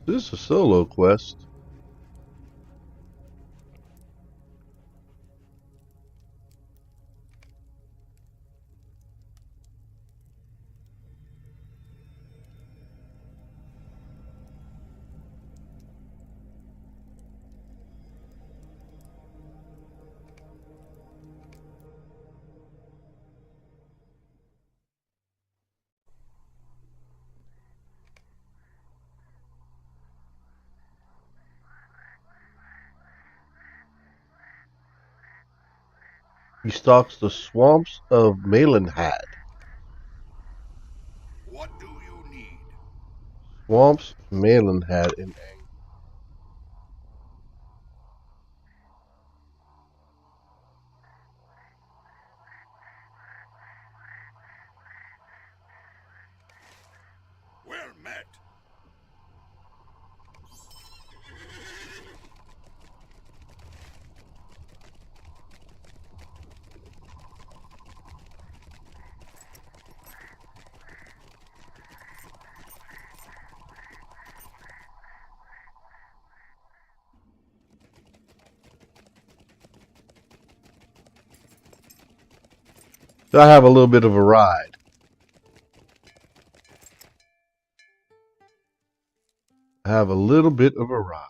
This is a solo quest. He stalks the swamps of Malenhad. What do you need? Swamps Malenhad in Well met. So I have a little bit of a ride. I have a little bit of a ride.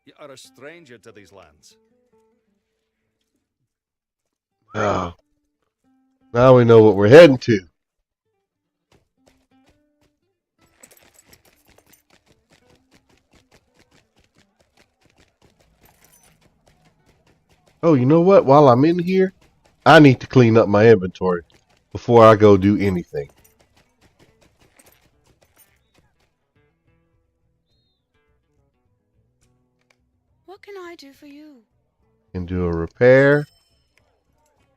You are a stranger to these lands. Oh, now we know what we're heading to. Oh, you know what? While I'm in here, I need to clean up my inventory before I go do anything. What can I do for you? Can do a repair,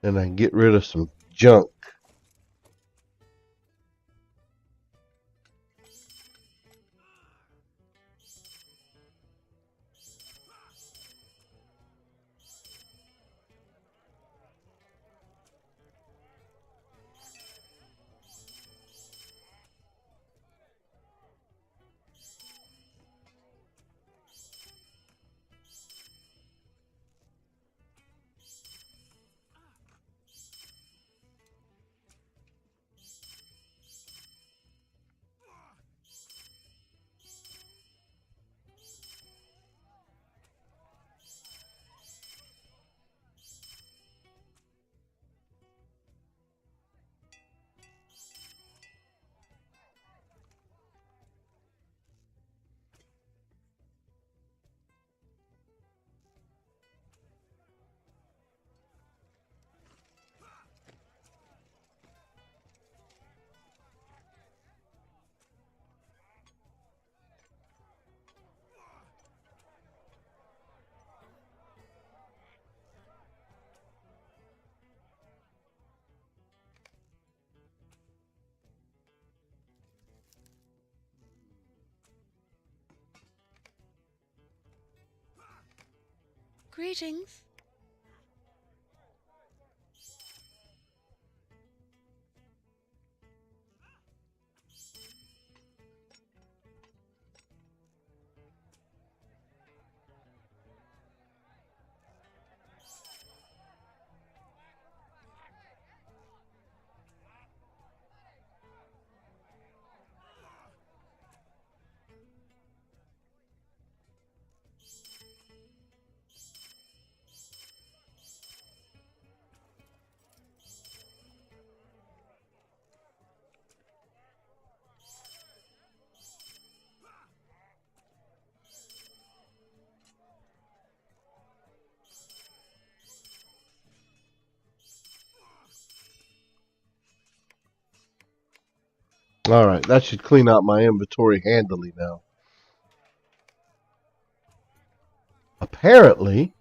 and I can get rid of some junk. Greetings. Alright, that should clean out my inventory handily now. Apparently,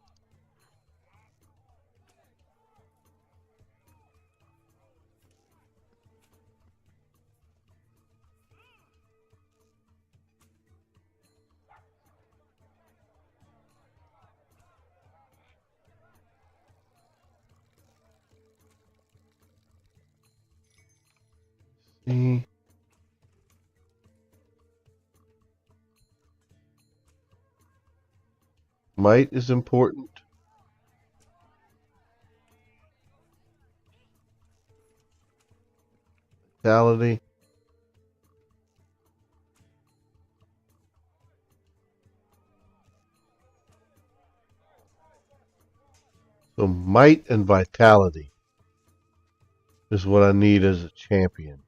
see, might is important. Vitality. So might and vitality is what I need as a champion.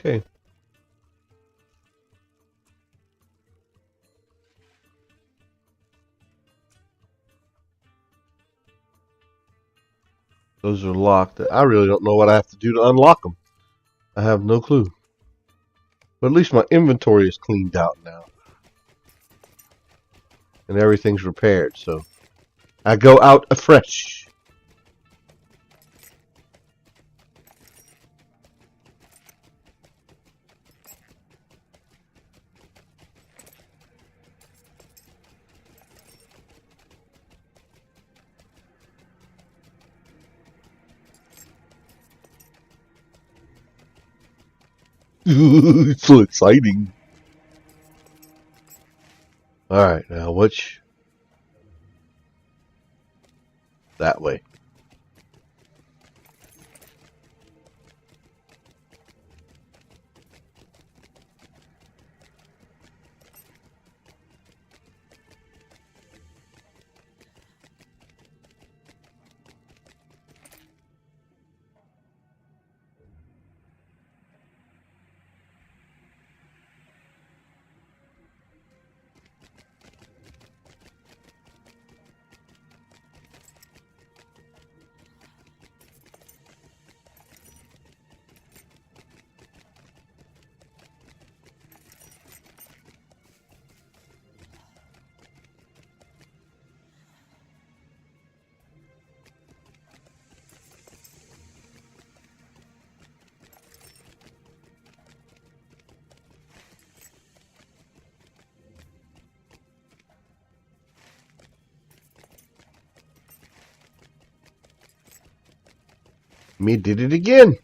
Okay. Those are locked. I really don't know what I have to do to unlock them. I have no clue. But at least my inventory is cleaned out now. And everything's repaired, so I go out afresh. It's so exciting. Alright, now which? That way. Me did it again.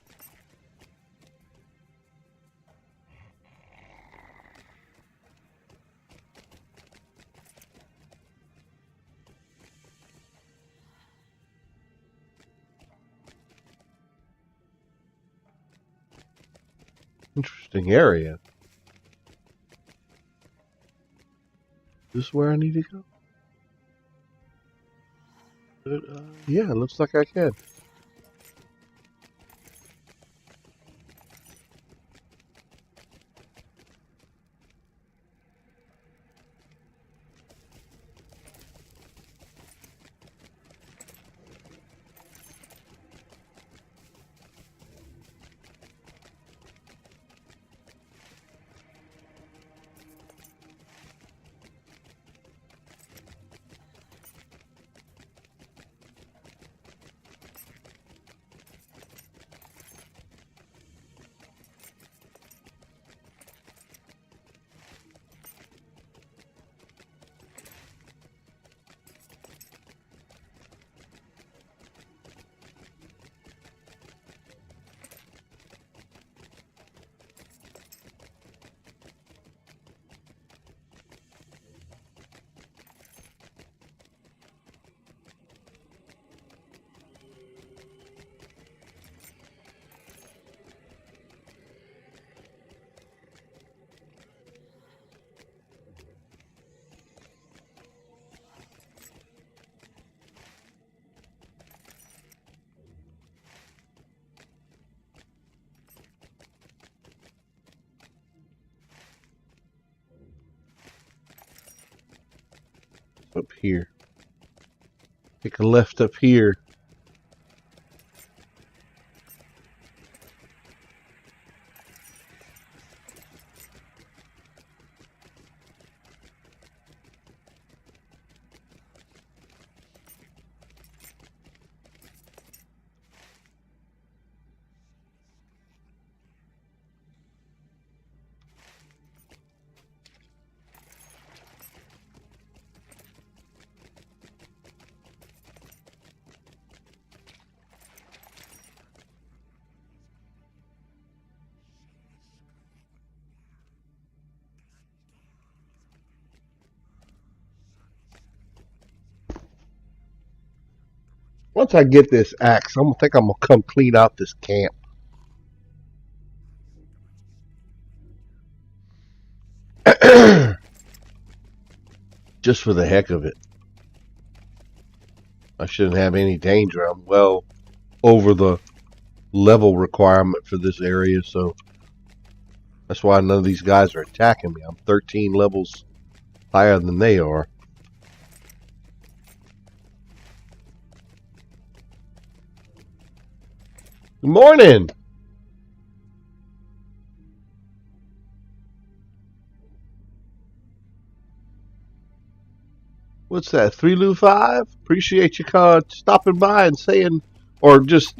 Interesting area. Is this where I need to go? Yeah, looks like I can. Up here. Take a left up here. Once I get this axe, I'm gonna come clean out this camp. Just for the heck of it. I shouldn't have any danger. I'm well over the level requirement for this area, so That's why none of these guys are attacking me. I'm 13 levels higher than they are. Good morning! What's that, 3Lu5? Appreciate you stopping by and saying, or just,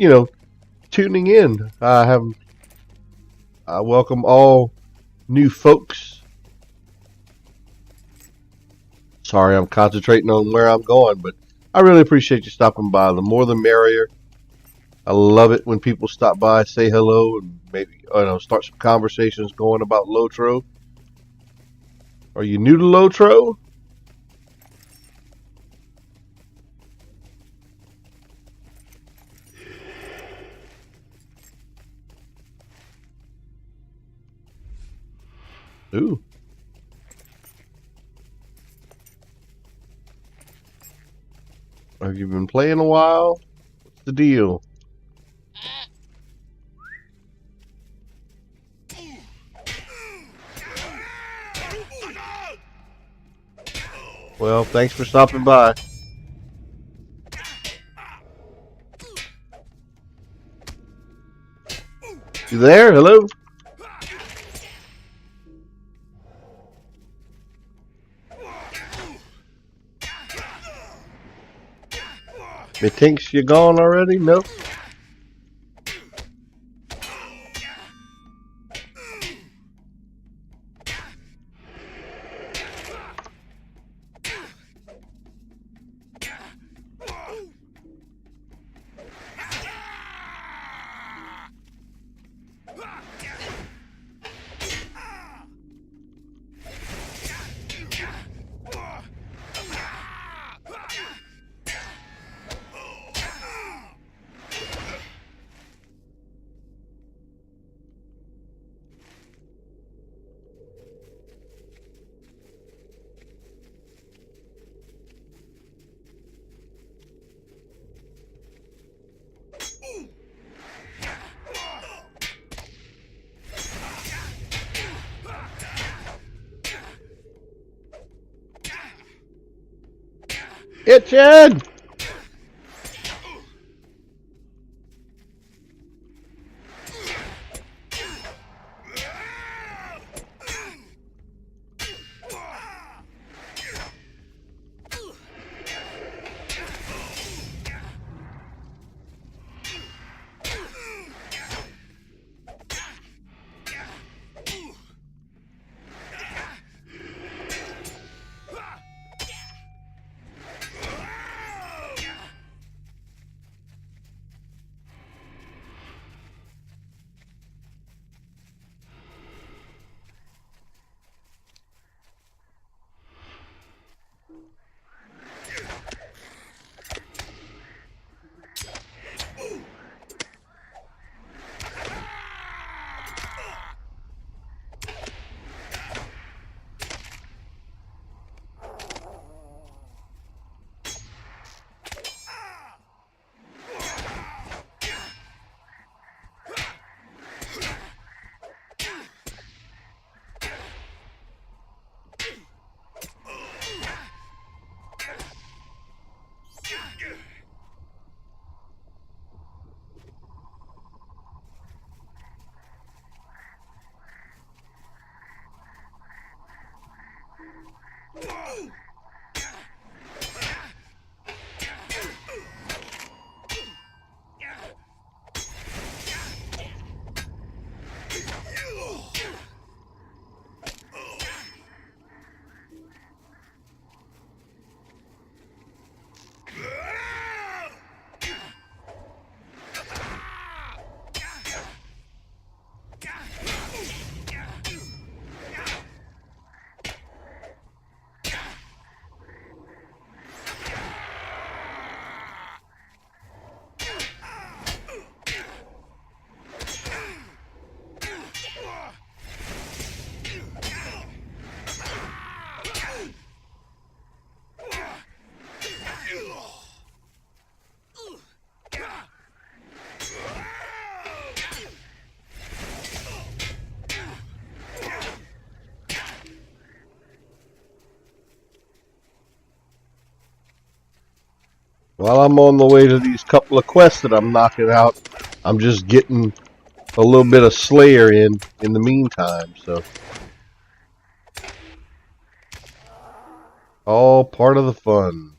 tuning in. I welcome all new folks. Sorry, I'm concentrating on where I'm going, but I really appreciate you stopping by. The more the merrier. I love it when people stop by, say hello, and maybe start some conversations going about Lotro. Are you new to Lotro? Ooh. Have you been playing a while? What's the deal? Well, thanks for stopping by. You there? Hello? Methinks you gone already? Nope. Itchin'! While I'm on the way to these couple of quests that I'm knocking out, I'm just getting a little bit of Slayer in the meantime, so all part of the fun.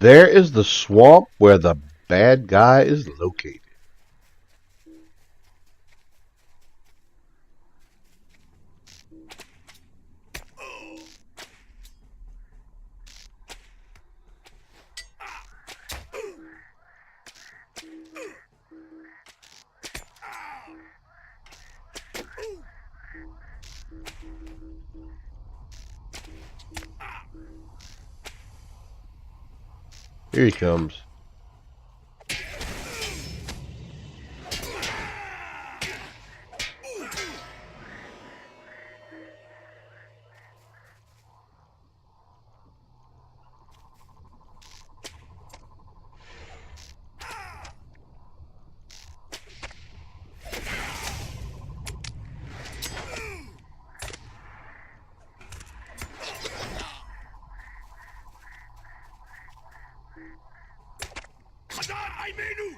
There is the swamp where the bad guy is located. Here he comes. Hadar Aimenu!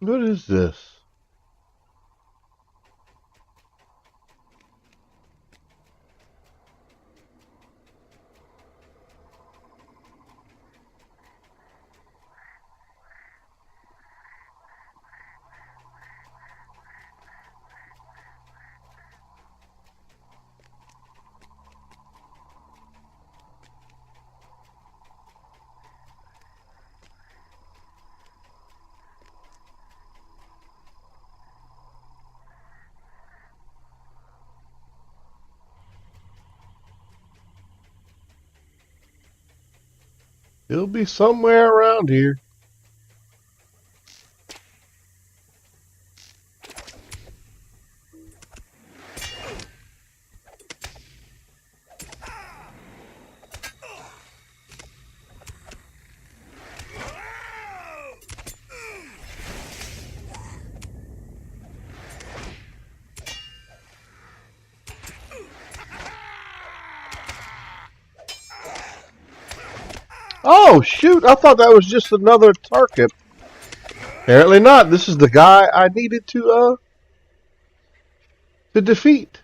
What is this? It'll be somewhere around here. Oh, shoot. I thought that was just another Tarkip. Apparently not. This is the guy I needed to defeat.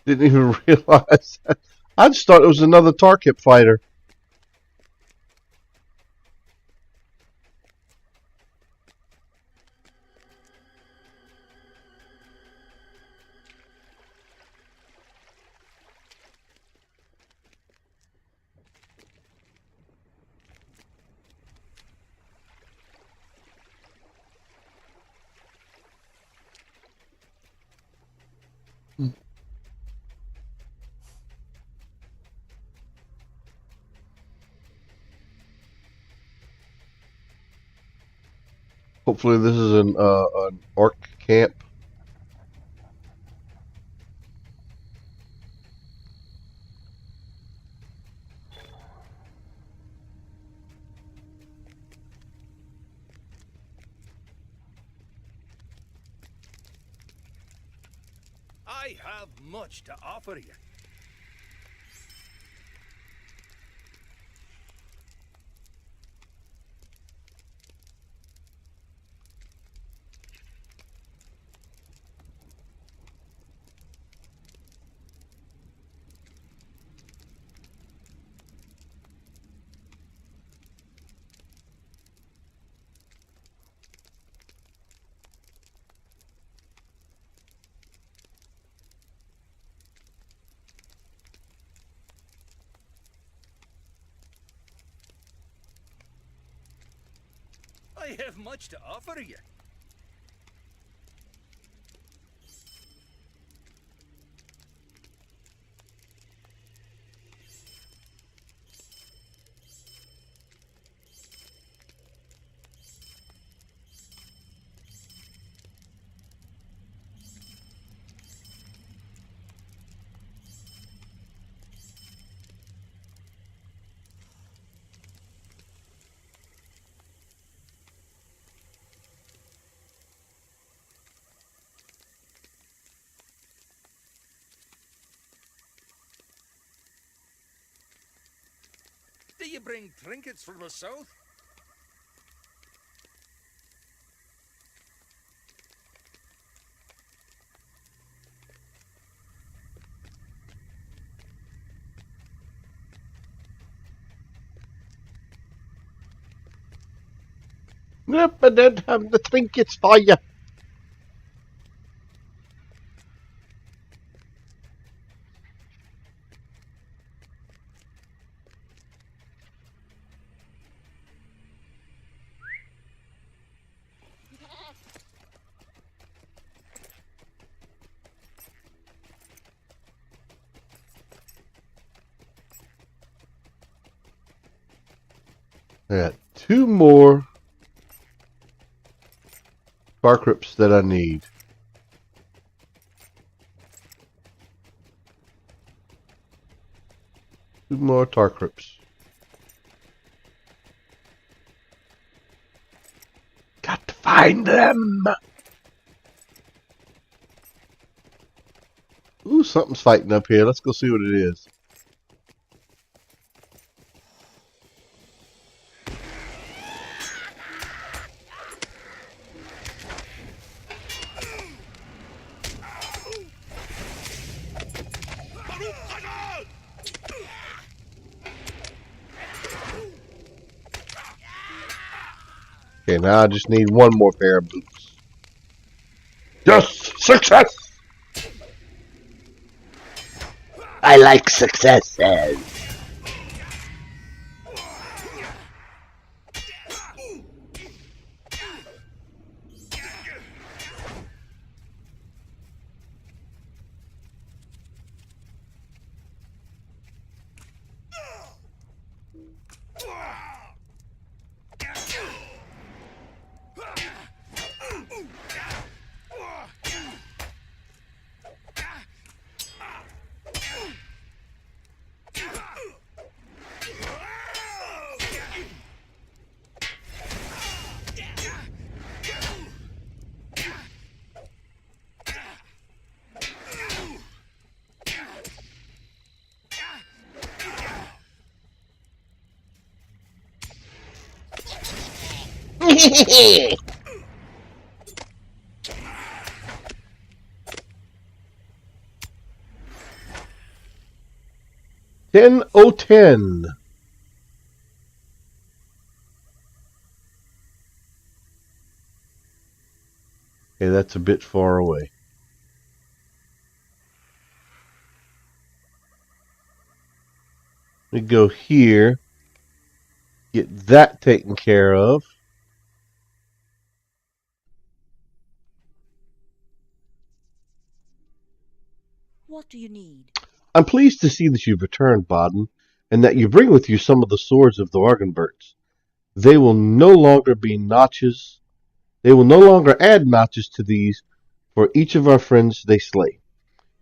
Didn't even realize that. I just thought it was another Tarkip fighter. Hopefully this is an orc camp. I have much to offer you. I have much to offer you. Do you bring trinkets from the south? Yep, I did have the trinkets for you. I got 2 more Tarkrips that I need. Two more Tarkrips. Got to find them! Ooh, something's fighting up here. Let's go see what it is. Baruch Hadad! Okay, now I just need 1 more pair of boots. Yes! Success! I like successes. 10:10. Okay, that's a bit far away. We go here. Get that taken care of. What do you need? I'm pleased to see that you've returned, Baden, and that you bring with you some of the swords of the Argenberts. They will no longer be notches. They will no longer add notches to these for each of our friends they slay.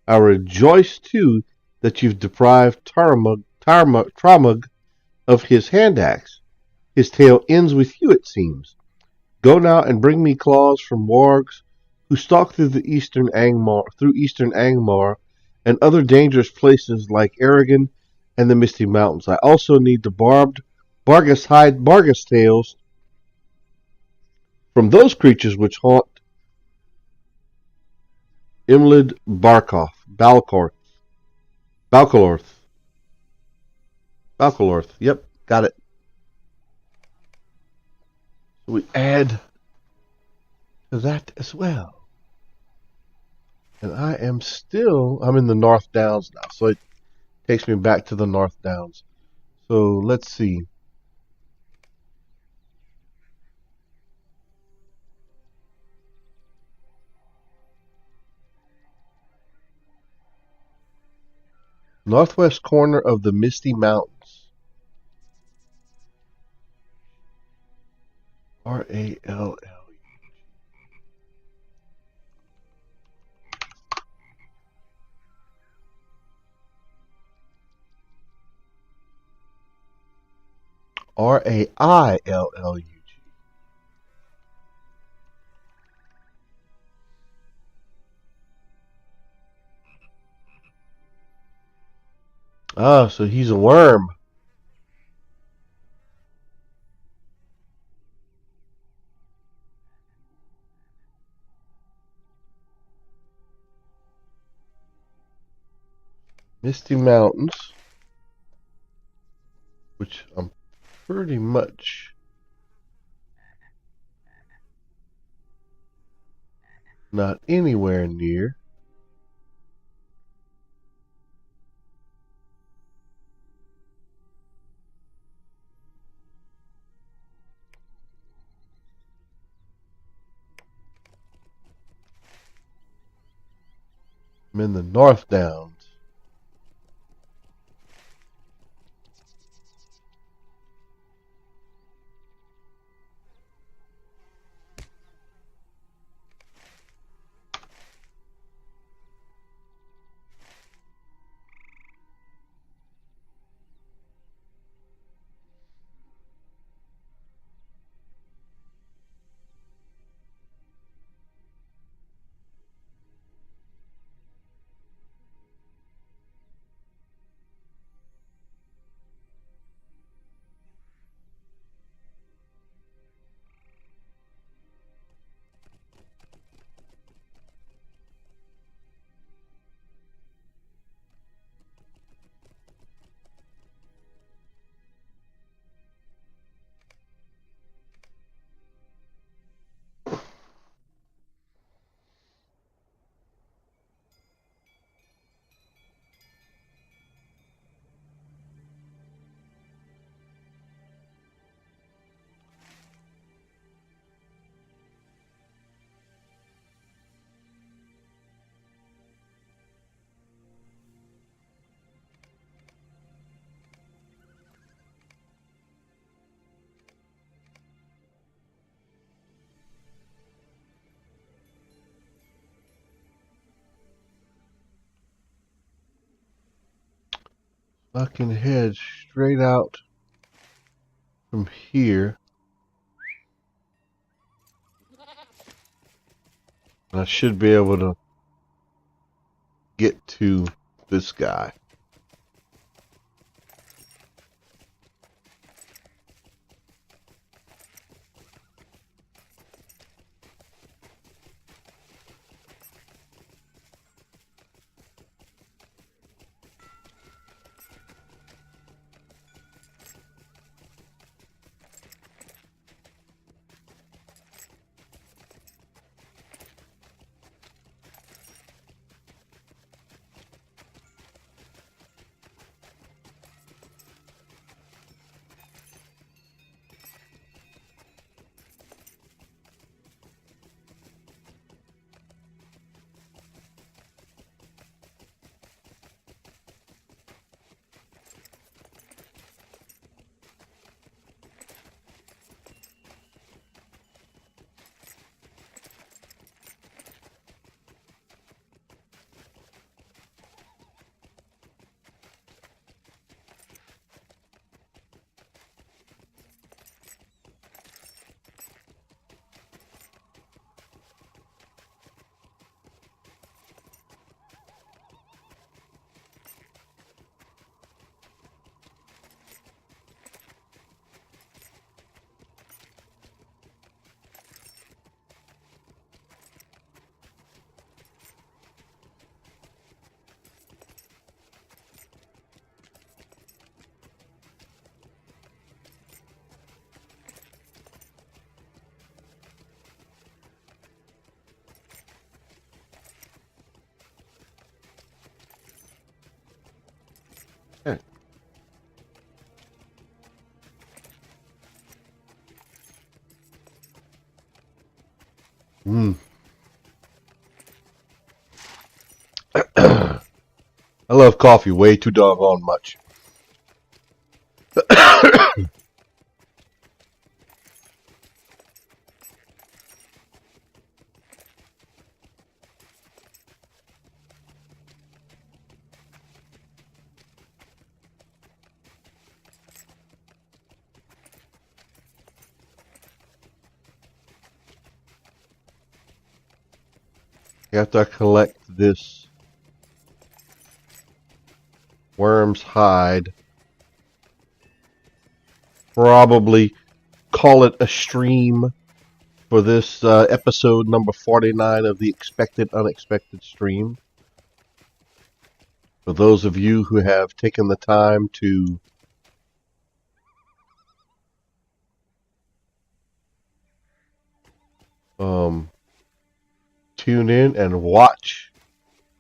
I rejoice, too, that you've deprived Tramug of his hand axe. His tale ends with you, it seems. Go now and bring me claws from wargs who stalk through eastern Angmar and other dangerous places like Aragon and the Misty Mountains. I also need the barbed Bargus tails from those creatures which haunt Imlid Balkalorth. Yep, got it. So we add to that as well. And I'm in the North Downs now, so it takes me back to the North Downs. So let's see. Northwest corner of the Misty Mountains. Rall. Raillug. Ah, so he's a worm. Misty Mountains, which I'm pretty much not anywhere near. I'm in the North Downs. I can head straight out from here. I should be able to get to this guy. I love coffee way too doggone much. After I collect this worm's hide, probably call it a stream for this episode number 49 of the Expected Unexpected stream. For those of you who have taken the time to tune in and watch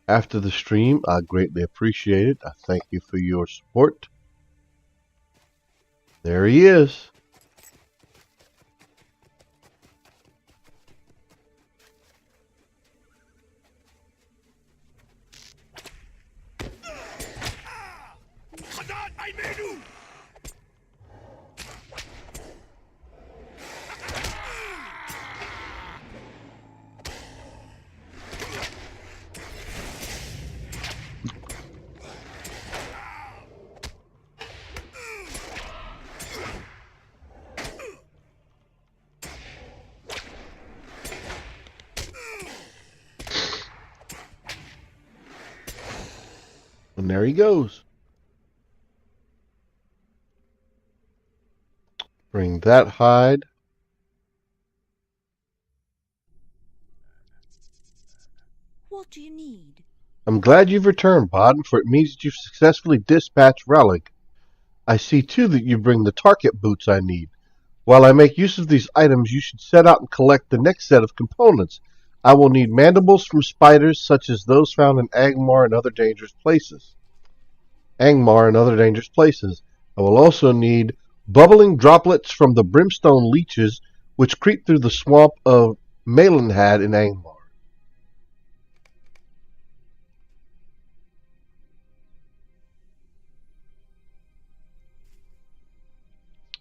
after the stream, I greatly appreciate it. I thank you for your support. There he is. Hadad Aimenu! And there he goes. Bring that hide. What do you need? I'm glad you've returned, Bodden, for it means that you've successfully dispatched Relig. I see, too, that you bring the Tarket boots I need. While I make use of these items, you should set out and collect the next set of components. I will need mandibles from spiders, such as those found in Angmar and other dangerous places. I will also need bubbling droplets from the brimstone leeches, which creep through the swamp of Malenhad in Angmar.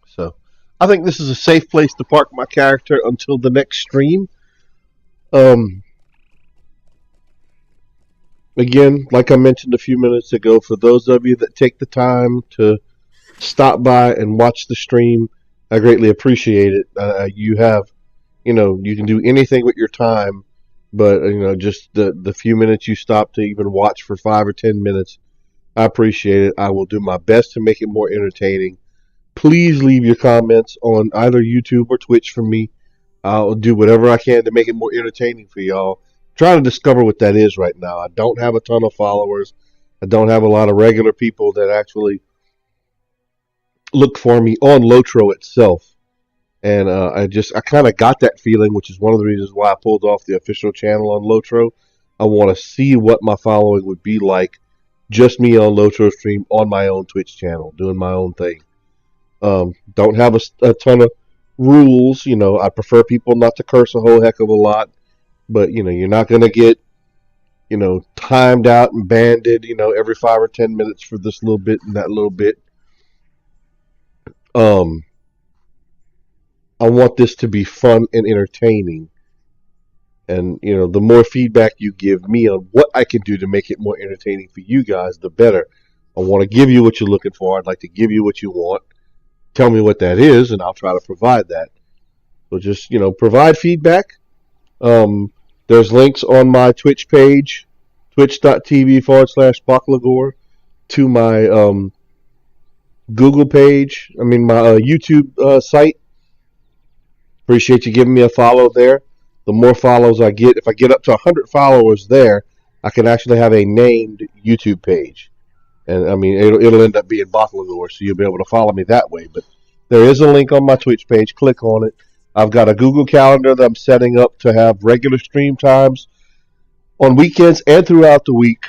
So, I think this is a safe place to park my character until the next stream. Again, like I mentioned a few minutes ago, for those of you that take the time to stop by and watch the stream, I greatly appreciate it. You can do anything with your time, but just the few minutes you stop to even watch for 5 or 10 minutes, I appreciate it. I will do my best to make it more entertaining. Please leave your comments on either YouTube or Twitch for me. I'll do whatever I can to make it more entertaining for y'all. Trying to discover what that is right now. I don't have a ton of followers. I don't have a lot of regular people that actually look for me on Lotro itself. And I kind of got that feeling, which is one of the reasons why I pulled off the official channel on Lotro. I want to see what my following would be like. Just me on Lotro stream on my own Twitch channel, doing my own thing. Don't have a ton of rules. I prefer people not to curse a whole heck of a lot. But, you're not going to get, timed out and banded, every 5 or 10 minutes for this little bit and that little bit. I want this to be fun and entertaining. And, the more feedback you give me on what I can do to make it more entertaining for you guys, the better. I want to give you what you're looking for. I'd like to give you what you want. Tell me what that is, and I'll try to provide that. So just, provide feedback. There's links on my Twitch page, twitch.tv/Baklagor, to my Google page, my YouTube site. Appreciate you giving me a follow there. The more follows I get, if I get up to 100 followers there, I can actually have a named YouTube page. And, it'll end up being Baklagor, so you'll be able to follow me that way. But there is a link on my Twitch page. Click on it. I've got a Google Calendar that I'm setting up to have regular stream times on weekends and throughout the week.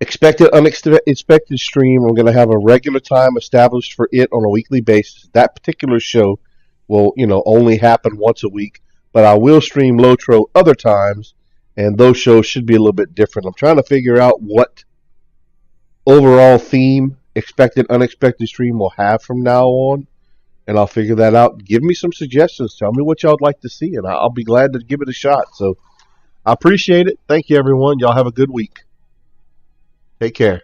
Expected unexpected stream. I'm going to have a regular time established for it on a weekly basis. That particular show will, only happen once a week, but I will stream Lotro other times, And those shows should be a little bit different. I'm trying to figure out what overall theme Expected Unexpected Stream will have from now on. And I'll figure that out. Give me some suggestions. Tell me what y'all would like to see, and I'll be glad to give it a shot. So I appreciate it. Thank you, everyone. Y'all have a good week. Take care.